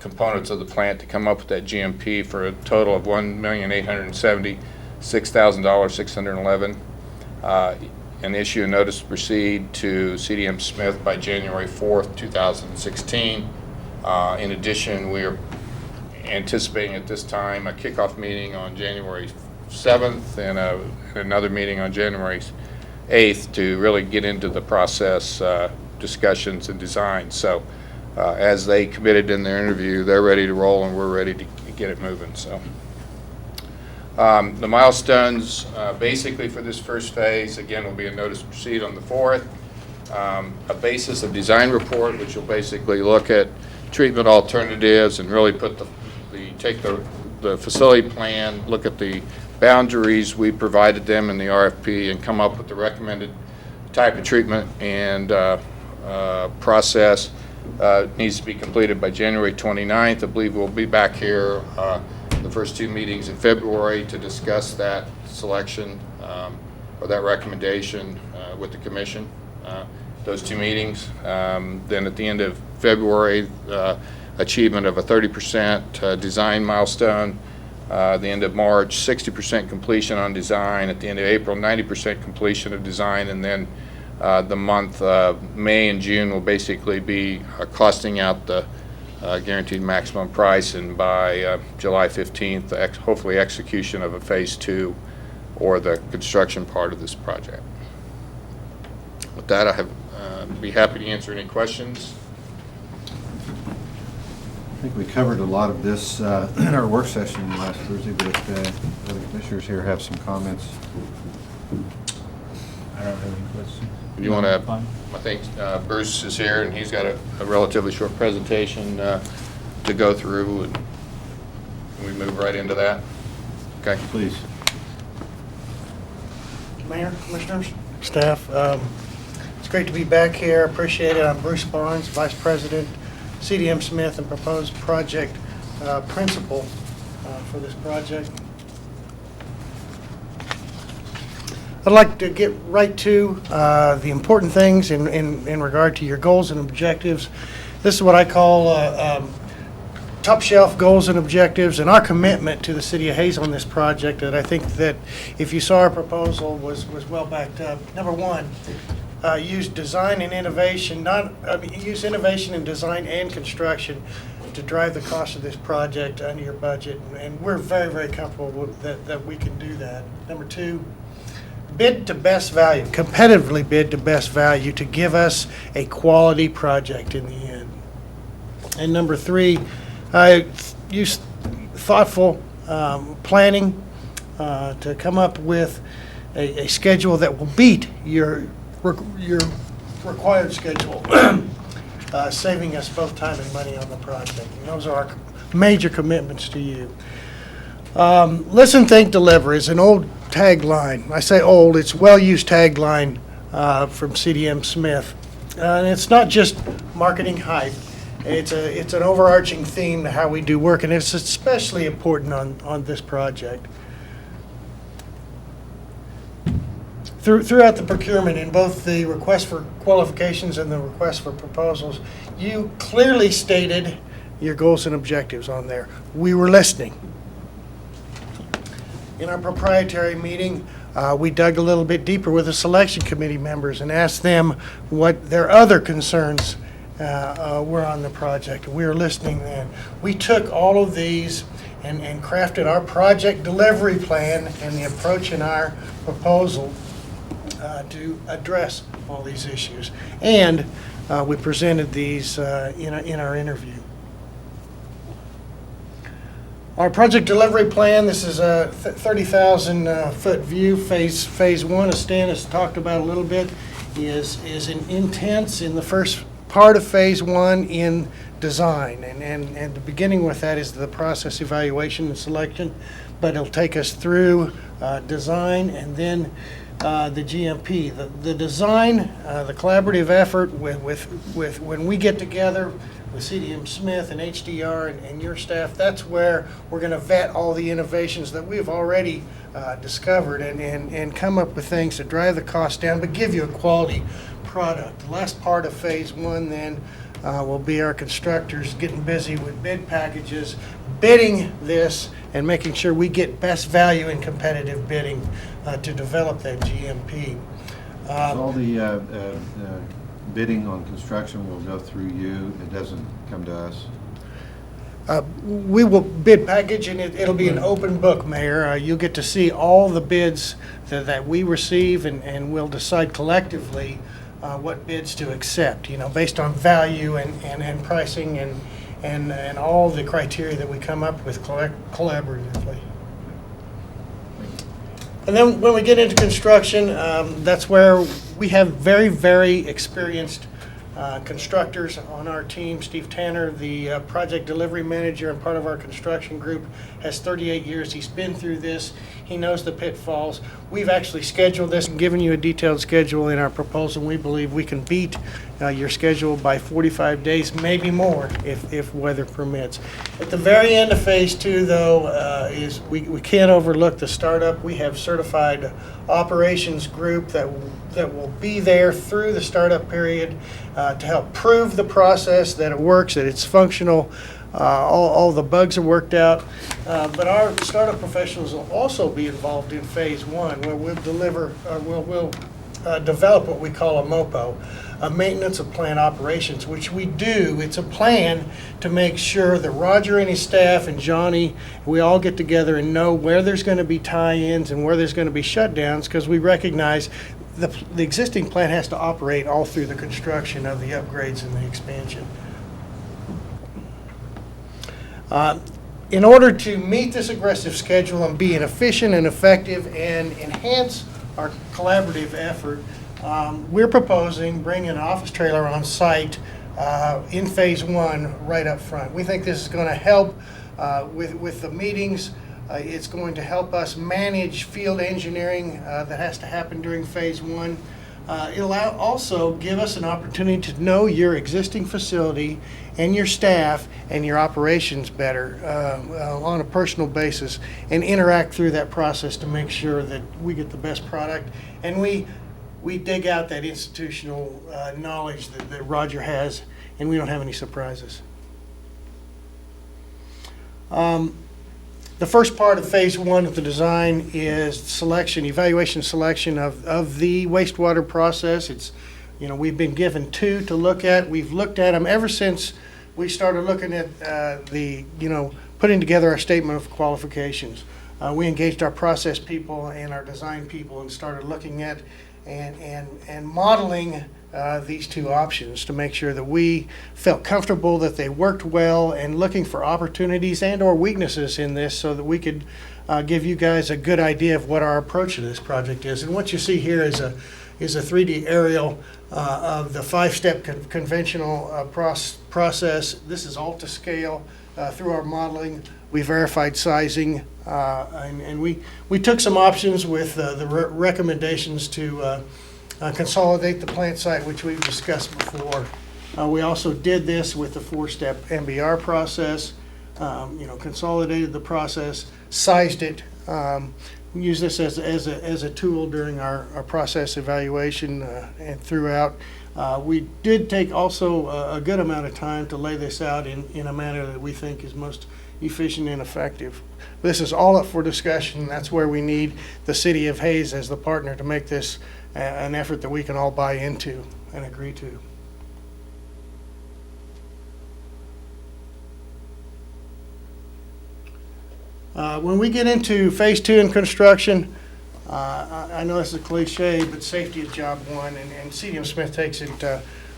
Speaker 8: components of the plant to come up with that GMP for a total of $1,876,611. And issue a notice to proceed to CDM Smith by January 4th, 2016. In addition, we are anticipating at this time a kickoff meeting on January 7th and another meeting on January 8th to really get into the process discussions and design. So as they committed in their interview, they're ready to roll and we're ready to get it moving. So the milestones basically for this first phase, again, will be a notice to proceed on the 4th, a basis of design report, which will basically look at treatment alternatives and really put take the facility plan, look at the boundaries we provided them in the RFP and come up with the recommended type of treatment and process. Needs to be completed by January 29th. I believe we'll be back here the first two meetings in February to discuss that selection or that recommendation with the commission. Those two meetings. Then at the end of February, achievement of a 30% design milestone. The end of March, 60% completion on design. At the end of April, 90% completion of design. And then the month May and June will basically be costing out the guaranteed maximum price, and by July 15th, hopefully execution of a phase 2 or the construction part of this project. With that, I be happy to answer any questions.
Speaker 1: I think we covered a lot of this in our work session last Thursday, but if other commissioners here have some comments.
Speaker 3: I don't have any questions.
Speaker 8: You want to,
Speaker 2: Fine.
Speaker 8: I think Bruce is here and he's got a relatively short presentation to go through, and we move right into that. Okay.
Speaker 1: Please.
Speaker 9: Mayor, Commissioners, staff, it's great to be back here. Appreciate it. I'm Bruce Barnes, Vice President, CDM Smith, and proposed project principal for this project. I'd like to get right to the important things in regard to your goals and objectives. This is what I call top shelf goals and objectives, and our commitment to the City of Hayes on this project. That I think that if you saw our proposal was well backed up. Number one, use design and innovation, use innovation in design and construction to drive the cost of this project under your budget, and we're very, very comfortable with that we can do that. Number two, bid to best value, competitively bid to best value to give us a quality project in the end. And number three, use thoughtful planning to come up with a schedule that will beat your required schedule, saving us both time and money on the project. And those are our major commitments to you. Listen, think, deliver is an old tagline. I say old, it's well-used tagline from CDM Smith. And it's not just marketing hype. It's an overarching theme to how we do work, and it's especially important on this project. Throughout the procurement, in both the request for qualifications and the request for proposals, you clearly stated your goals and objectives on there. We were listening. In our proprietary meeting, we dug a little bit deeper with the selection committee members and asked them what their other concerns were on the project. We were listening then. We took all of these and crafted our project delivery plan and the approach in our proposal to address all these issues. And we presented these in our interview. Our project delivery plan, this is a 30,000 foot view. Phase 1, as Stan has talked about a little bit, is intense in the first part of Phase 1 in design. And the beginning with that is the process evaluation and selection, but it'll take us through design and then the GMP. The design, the collaborative effort with when we get together, with CDM Smith and HDR and your staff, that's where we're going to vet all the innovations that we've already discovered and come up with things to drive the cost down, but give you a quality product. The last part of phase one then will be our constructors getting busy with bid packages, bidding this, and making sure we get best value in competitive bidding to develop that GMP.
Speaker 1: So all the bidding on construction will go through you, it doesn't come to us?
Speaker 9: We will bid package, and it'll be an open book, Mayor. You'll get to see all the bids that we receive, and we'll decide collectively what bids to accept, based on value and pricing and all the criteria that we come up with collaboratively. And then when we get into construction, that's where we have very, very experienced constructors on our team. Steve Tanner, the project delivery manager and part of our construction group, has 38 years. He's been through this. He knows the pitfalls. We've actually scheduled this and given you a detailed schedule in our proposal. We believe we can beat your schedule by 45 days, maybe more, if weather permits. At the very end of phase two, though, is we can't overlook the startup. We have certified operations group that will be there through the startup period to help prove the process, that it works, that it's functional, all the bugs are worked out. But our startup professionals will also be involved in phase one, where we'll develop what we call a MOPO, a maintenance of plant operations, which we do. It's a plan to make sure that Roger and his staff and Johnny, we all get together and know where there's going to be tie-ins and where there's going to be shutdowns, because we recognize the existing plant has to operate all through the construction of the upgrades and the expansion. In order to meet this aggressive schedule and be efficient and effective and enhance our collaborative effort, we're proposing bringing an office trailer on site in phase one right up front. We think this is going to help with the meetings. It's going to help us manage field engineering that has to happen during phase one. It'll also give us an opportunity to know your existing facility and your staff and your operations better on a personal basis, and interact through that process to make sure that we get the best product, and we dig out that institutional knowledge that Roger has, and we don't have any surprises. The first part of phase one of the design is evaluation selection of the wastewater process. It's, we've been given two to look at. We've looked at them ever since we started looking at putting together our statement of qualifications. We engaged our process people and our design people and started looking at and modeling these two options to make sure that we felt comfortable that they worked well, and looking for opportunities and or weaknesses in this so that we could give you guys a good idea of what our approach to this project is. And what you see here is a 3D aerial of the 5-step conventional process. This is all to scale. Through our modeling, we verified sizing, and we took some options with the recommendations to consolidate the plant site, which we've discussed before. We also did this with the 4-step MBR process, consolidated the process, sized it. We use this as a tool during our process evaluation and throughout. We did take also a good amount of time to lay this out in a manner that we think is most efficient and effective. This is all up for discussion. That's where we need the City of Hays as the partner to make this an effort that we can all buy into and agree to. When we get into phase two in construction, I know this is a cliche, but safety is job one, and CDM Smith takes it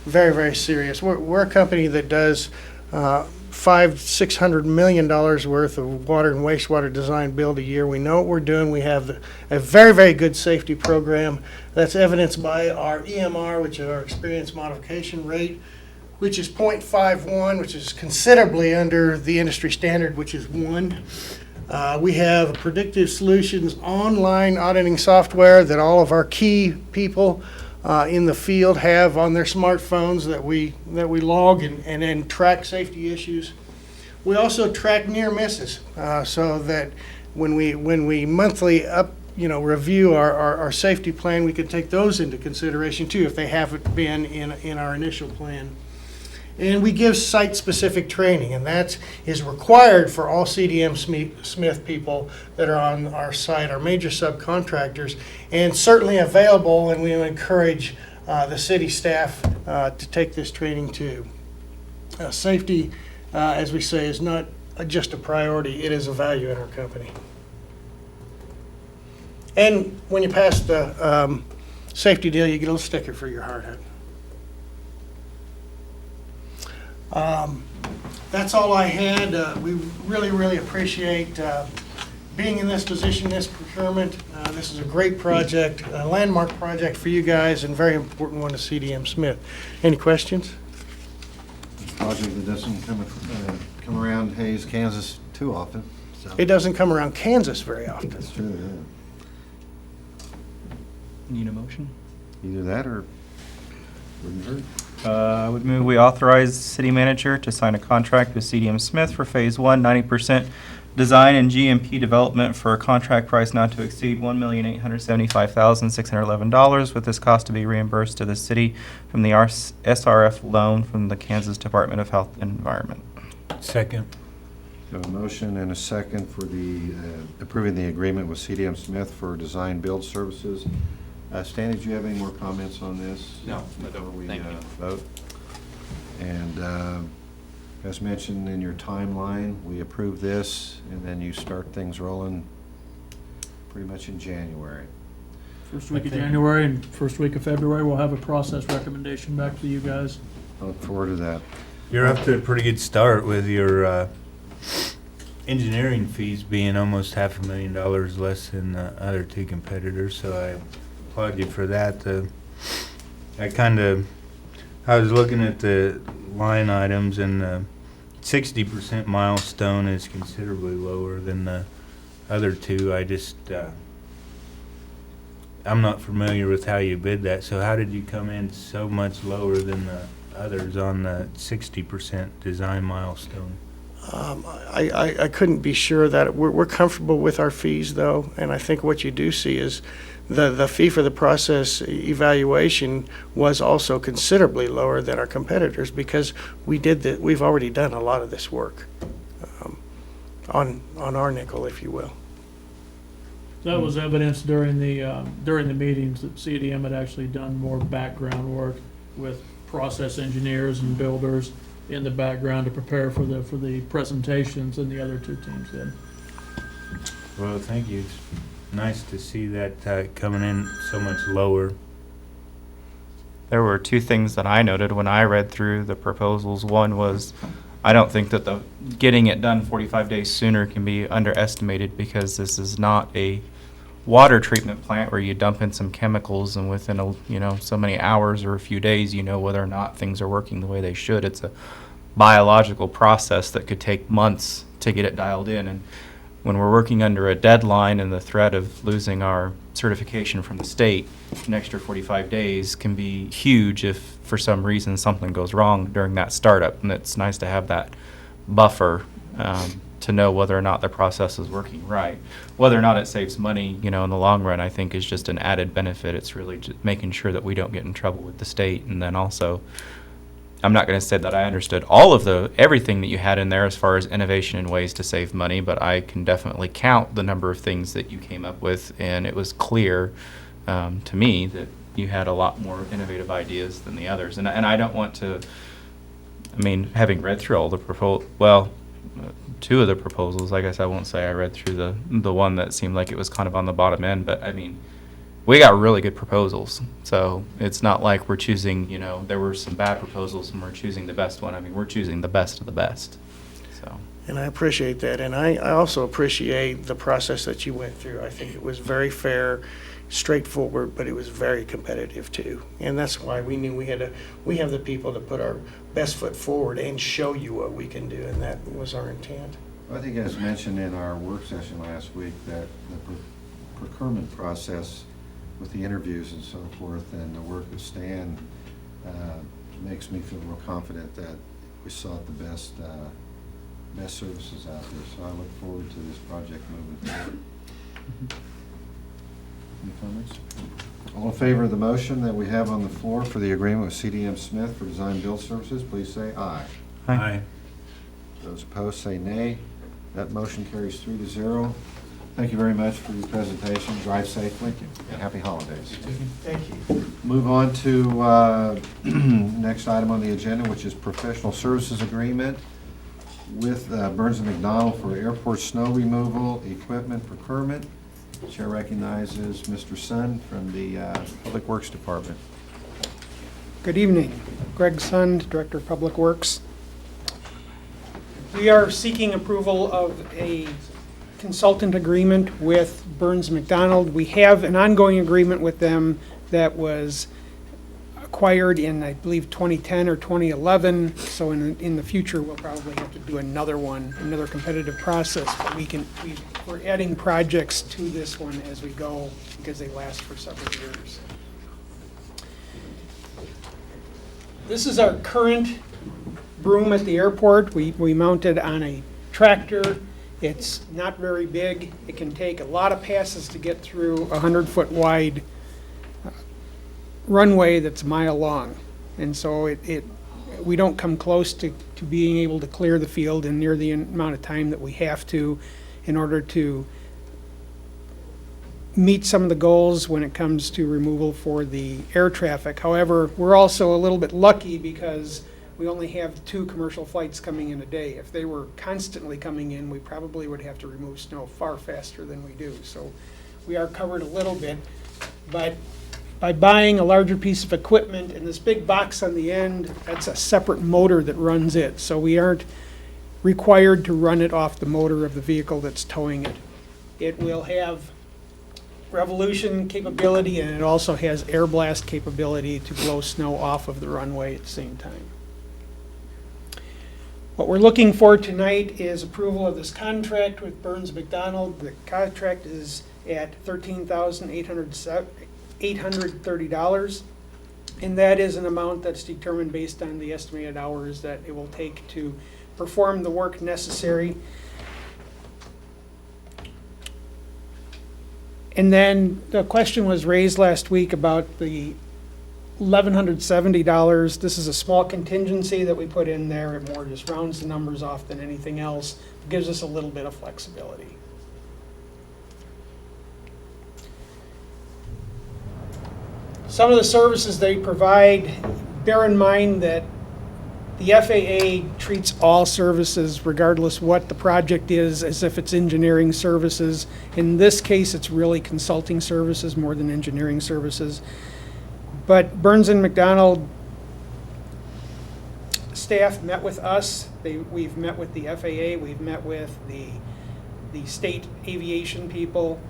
Speaker 9: very, very serious. We're a company that does $500–600 million worth of water and wastewater design build a year. We know what we're doing. We have a very, very good safety program that's evidenced by our EMR, which is our experience modification rate, which is 0.51, which is considerably under the industry standard, which is 1. We have Predictive Solutions online auditing software that all of our key people in the field have on their smartphones that we log and then track safety issues. We also track near misses, so that when we monthly review our safety plan, we can take those into consideration too if they haven't been in our initial plan. And we give site-specific training, and that is required for all CDM Smith people that are on our site, our major subcontractors, and certainly available, and we encourage the city staff to take this training too. Safety, as we say, is not just a priority, it is a value in our company. And when you pass the safety deal, you get a little sticker for your hard hat. That's all I had. We really appreciate being in this position, this procurement. This is a great project, a landmark project for you guys, and very important one to CDM Smith. Any questions?
Speaker 1: Project that doesn't come around Hayes, Kansas too often. So.
Speaker 9: It doesn't come around Kansas very often.
Speaker 1: That's true, yeah.
Speaker 2: Need a motion?
Speaker 1: Either that or wouldn't hurt.
Speaker 2: I would move we authorize the city manager to sign a contract with CDM Smith for Phase 1, 90% design and GMP development for a contract price not to exceed $1,875,611, with this cost to be reimbursed to the city from the SRF loan from the Kansas Department of Health and Environment.
Speaker 3: Second.
Speaker 1: So a motion and a second for the approving the agreement with CDM Smith for design build services. Stan, did you have any more comments on this?
Speaker 2: No, I
Speaker 1: before
Speaker 2: don't.
Speaker 1: we
Speaker 2: Thank you.
Speaker 1: vote? And as mentioned in your timeline, we approve this, and then you start things rolling pretty much in January.
Speaker 7: First week of January and first week of February, we'll have a process recommendation back to you guys.
Speaker 1: I look forward to that.
Speaker 3: You're off to a pretty good start with your engineering fees being almost $500,000 less than the other two competitors, so I applaud you for that. I was looking at the line items, and the 60% milestone is considerably lower than the other two. I'm not familiar with how you bid that, so how did you come in so much lower than the others on the 60% design milestone?
Speaker 9: I couldn't be sure that we're comfortable with our fees though, and I think what you do see is the fee for the process evaluation was also considerably lower than our competitors because we've already done a lot of this work on our nickel, if you will.
Speaker 7: That was evidenced during the meetings that CDM had actually done more background work with process engineers and builders in the background to prepare for the presentations than the other two teams did.
Speaker 3: Well, thank you. It's nice to see that coming in so much lower.
Speaker 2: There were two things that I noted when I read through the proposals. One was, I don't think that the getting it done 45 days sooner can be underestimated, because this is not a water treatment plant where you dump in some chemicals and within so many hours or a few days you know whether or not things are working the way they should. It's a biological process that could take months to get it dialed in, and when we're working under a deadline and the threat of losing our certification from the state, an extra 45 days can be huge if for some reason something goes wrong during that startup. And it's nice to have that buffer to know whether or not the process is working right. Whether or not it saves money, in the long run, I think is just an added benefit. It's really just making sure that we don't get in trouble with the state. And then also, I'm not going to say that I understood everything that you had in there as far as innovation and ways to save money, but I can definitely count the number of things that you came up with, and it was clear to me that you had a lot more innovative ideas than the others. And I don't want to, having read through all the two of the proposals, I guess I won't say I read through the one that seemed like it was kind of on the bottom end, but we got really good proposals. So it's not like we're choosing, there were some bad proposals and we're choosing the best one. We're choosing the best of the best. So.
Speaker 9: And I appreciate that. And I also appreciate the process that you went through. I think it was very fair, straightforward, but it was very competitive too. And that's why we knew we have the people to put our best foot forward and show you what we can do. And that was our intent.
Speaker 1: I think as mentioned in our work session last week, that the procurement process with the interviews and so forth, and the work of Stan makes me feel real confident that we sought the best services out there. So I look forward to this project moving forward. Any comments? All in favor of the motion that we have on the floor for the agreement with CDM Smith for design build services, please say aye.
Speaker 3: Aye.
Speaker 1: Those opposed say nay. That motion carries 3-0. Thank you very much for your presentation. Drive safely and happy holidays.
Speaker 9: Thank you.
Speaker 1: Move on to next item on the agenda, which is professional services agreement with Burns & McDonnell for airport snow removal equipment procurement. Chair recognizes Mr. Sun from the Public Works Department.
Speaker 10: Good evening. Greg Sund, Director of Public Works. We are seeking approval of a consultant agreement with Burns McDonnell. We have an ongoing agreement with them that was acquired in, I believe, 2010 or 2011. So in the future, we'll probably have to do another one, another competitive process. But we're adding projects to this one as we go because they last for several years. This is our current broom at the airport. We mount it on a tractor. It's not very big. It can take a lot of passes to get through a 100-foot wide runway that's a mile long. And so we don't come close to being able to clear the field in near the amount of time that we have to in order to meet some of the goals when it comes to removal for the air traffic. However, we're also a little bit lucky because we only have 2 commercial flights coming in a day. If they were constantly coming in, we probably would have to remove snow far faster than we do. So we are covered a little bit, but by buying a larger piece of equipment and this big box on the end, that's a separate motor that runs it. So we aren't required to run it off the motor of the vehicle that's towing it. It will have revolution capability, and it also has air blast capability to blow snow off of the runway at the same time. What we're looking for tonight is approval of this contract with Burns McDonnell. The contract is at $13,830, and that is an amount that's determined based on the estimated hours that it will take to perform the work necessary. And then the question was raised last week about the $1,170. This is a small contingency that we put in there. It more just rounds the numbers off than anything else. It gives us a little bit of flexibility. Some of the services they provide, bear in mind that the FAA treats all services, regardless what the project is, as if it's engineering services. In this case, it's really consulting services more than engineering services. But Burns & McDonnell staff met with us. We've met with the FAA. We've met with the state aviation people.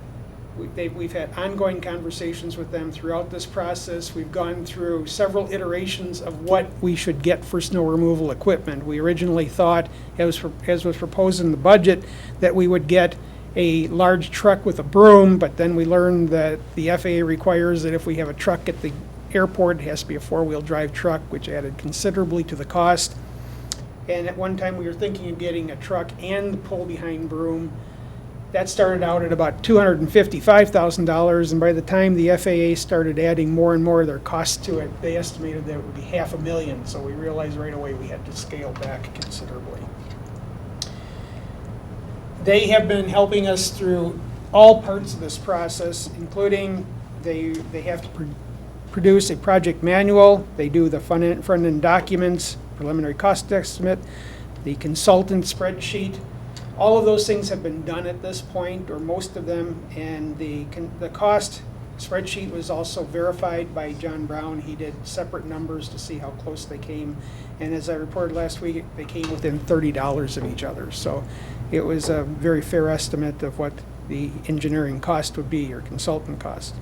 Speaker 10: We've had ongoing conversations with them throughout this process. We've gone through several iterations of what we should get for snow removal equipment. We originally thought, as was proposed in the budget, that we would get a large truck with a broom, but then we learned that the FAA requires that if we have a truck at the airport, it has to be a 4-wheel drive truck, which added considerably to the cost. And at one time, we were thinking of getting a truck and the pull-behind broom. That started out at about $255,000, and by the time the FAA started adding more and more of their costs to it, they estimated that it would be $500,000, so we realized right away we had to scale back considerably. They have been helping us through all parts of this process, including they have to produce a project manual, they do the front-end documents, preliminary cost estimate, the consultant spreadsheet. All of those things have been done at this point, or most of them, and the cost spreadsheet was also verified by John Braun. He did separate numbers to see how close they came, and as I reported last week, they came within $30 of each other. So it was a very fair estimate of what the engineering cost would be, or consultant cost.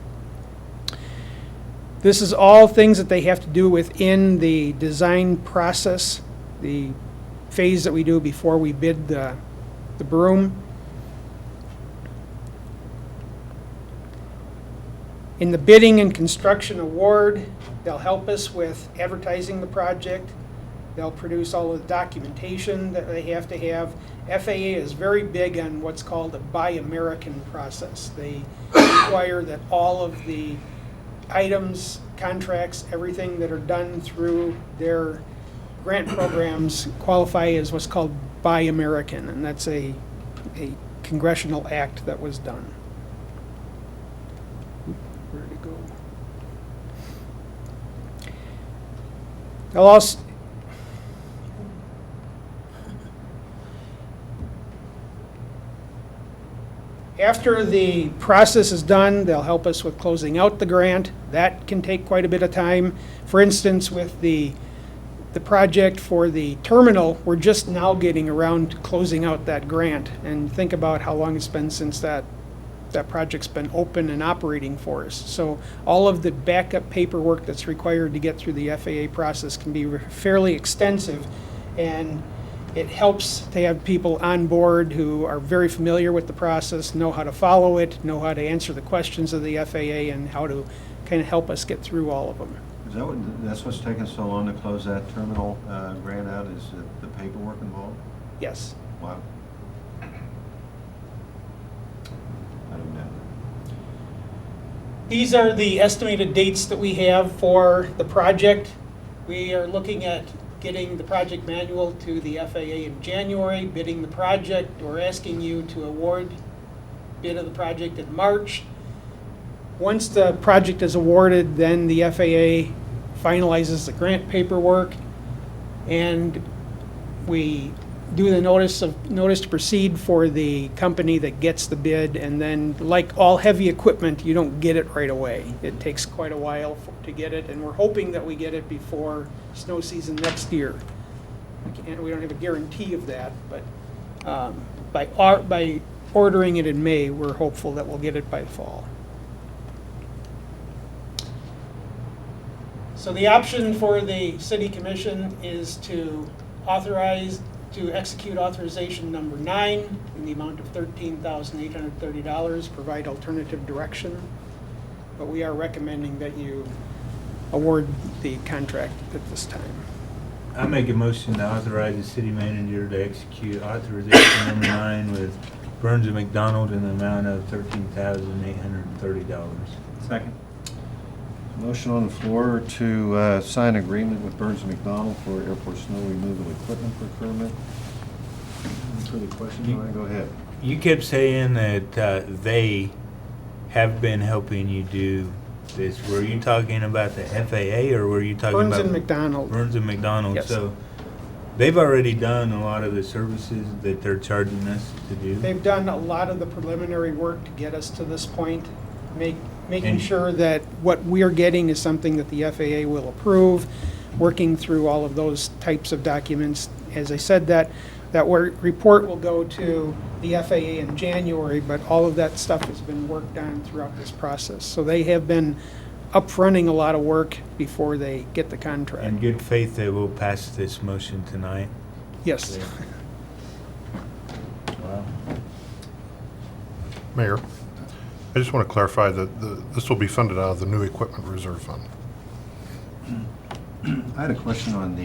Speaker 10: This is all things that they have to do within the design process, the phase that we do before we bid the broom. In the bidding and construction award, they'll help us with advertising the project. They'll produce all of the documentation that they have to have. FAA is very big on what's called a Buy American process. They require that all of the items, contracts, everything that are done through their grant programs qualify as what's called Buy American, and that's a congressional act that was done. Where'd it go? I'll also, after the process is done, they'll help us with closing out the grant. That can take quite a bit of time. For instance, with the project for the terminal, we're just now getting around to closing out that grant. And think about how long it's been since that project's been open and operating for us. So all of the backup paperwork that's required to get through the FAA process can be fairly extensive, and it helps to have people on board who are very familiar with the process, know how to follow it, know how to answer the questions of the FAA, and how to kind of help us get through all of them.
Speaker 1: Is that that's what's taken so long to close that terminal grant out, is the paperwork involved?
Speaker 10: Yes.
Speaker 1: Wow. I didn't know.
Speaker 10: These are the estimated dates that we have for the project. We are looking at getting the project manual to the FAA in January, bidding the project. We're asking you to award bid of the project in March. Once the project is awarded, then the FAA finalizes the grant paperwork, and we do the notice to proceed for the company that gets the bid. And then, like all heavy equipment, you don't get it right away. It takes quite a while to get it, and we're hoping that we get it before snow season next year. We don't have a guarantee of that, but by ordering it in May, we're hopeful that we'll get it by fall. So the option for the City Commission is to execute authorization number 9 in the amount of $13,830, provide alternative direction. But we are recommending that you award the contract at this time.
Speaker 3: I make a motion to authorize the city manager to execute authorization number 9 with Burns and McDonald in the amount of $13,830.
Speaker 2: Second.
Speaker 1: Motion on the floor to sign agreement with Burns and McDonald for airport snow removal equipment procurement. Any further questions? All right, go ahead.
Speaker 3: You kept saying that they have been helping you do this. Were you talking about the FAA, or were you talking
Speaker 10: Burns
Speaker 3: about
Speaker 10: and McDonald.
Speaker 3: Burns and McDonald?
Speaker 10: Yes.
Speaker 3: So they've already done a lot of the services that they're charging us to do.
Speaker 10: They've done a lot of the preliminary work to get us to this point, making
Speaker 3: And-
Speaker 10: sure that what we're getting is something that the FAA will approve, working through all of those types of documents. As I said, that report will go to the FAA in January, but all of that stuff has been worked on throughout this process. So they have been upfronting a lot of work before they get the contract.
Speaker 3: In good faith, they will pass this motion tonight.
Speaker 10: Yes.
Speaker 3: Wow.
Speaker 11: Mayor, I just want to clarify that this will be funded out of the new equipment reserve fund.
Speaker 1: I had a question on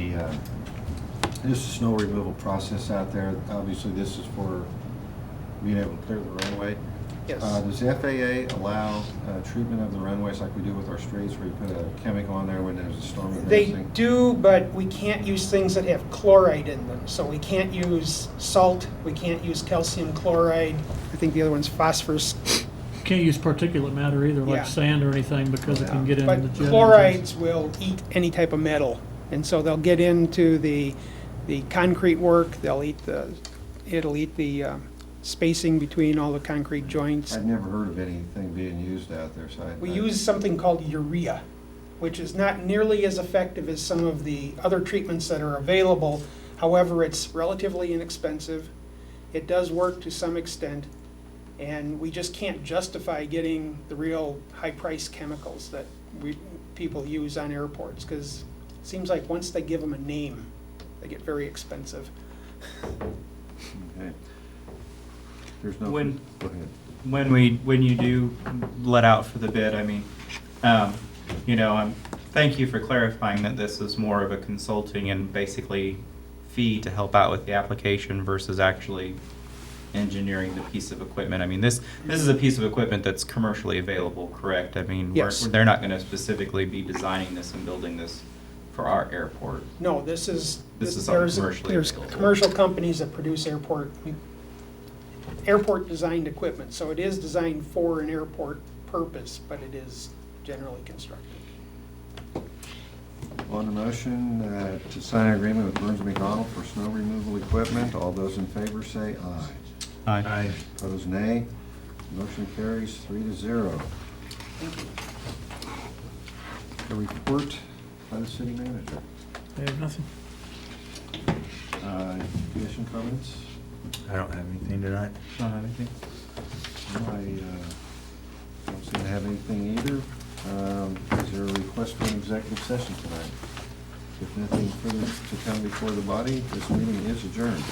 Speaker 1: this snow removal process out there. Obviously, this is for being able to clear the runway.
Speaker 10: Yes.
Speaker 1: Does the FAA allow treatment of the runways like we do with our streets, where you put a chemical on there when there's a storm
Speaker 10: They
Speaker 1: advancing?
Speaker 10: do, but we can't use things that have chloride in them. So we can't use salt, we can't use calcium chloride. I think the other one's phosphorus.
Speaker 7: Can't use particulate matter either,
Speaker 10: Yeah.
Speaker 7: like sand or anything, because it can get into the
Speaker 10: But
Speaker 7: jet
Speaker 10: chlorides will eat any type of metal. And so they'll get into the concrete work, it'll eat the spacing between all the concrete joints.
Speaker 1: I've never heard of anything being used out there, so
Speaker 10: We use something called urea, which is not nearly as effective as some of the other treatments that are available. However, it's relatively inexpensive. It does work to some extent, and we just can't justify getting the real high-priced chemicals that people use on airports, because it seems like once they give them a name, they get very expensive.
Speaker 1: Okay. There's no.
Speaker 2: When-
Speaker 1: Go ahead.
Speaker 2: When you do let out for the bid, I mean, You know, thank you for clarifying that this is more of a consulting and basically fee to help out with the application versus actually engineering the piece of equipment. I mean, this is a piece of equipment that's commercially available, correct? I mean,
Speaker 10: Yes.
Speaker 2: they're not going to specifically be designing this and building this for our airport.
Speaker 10: No, this is.
Speaker 2: This is something
Speaker 10: there's-
Speaker 2: commercially
Speaker 10: There's
Speaker 2: available.
Speaker 10: commercial companies that produce airport-designed equipment, so it is designed for an airport purpose, but it is generally constructed.
Speaker 1: On the motion to sign an agreement with Burns McDonald for snow removal equipment, all those in favor say aye.
Speaker 3: Aye.
Speaker 1: Opposed, nay. Motion carries 3-0. A report by the city manager.
Speaker 7: I have nothing.
Speaker 1: Commission comments?
Speaker 3: I don't have anything tonight.
Speaker 2: Don't have anything?
Speaker 1: I don't seem to have anything either. Is there a request for an executive session tonight? If nothing further to come before the body, this meeting is adjourned.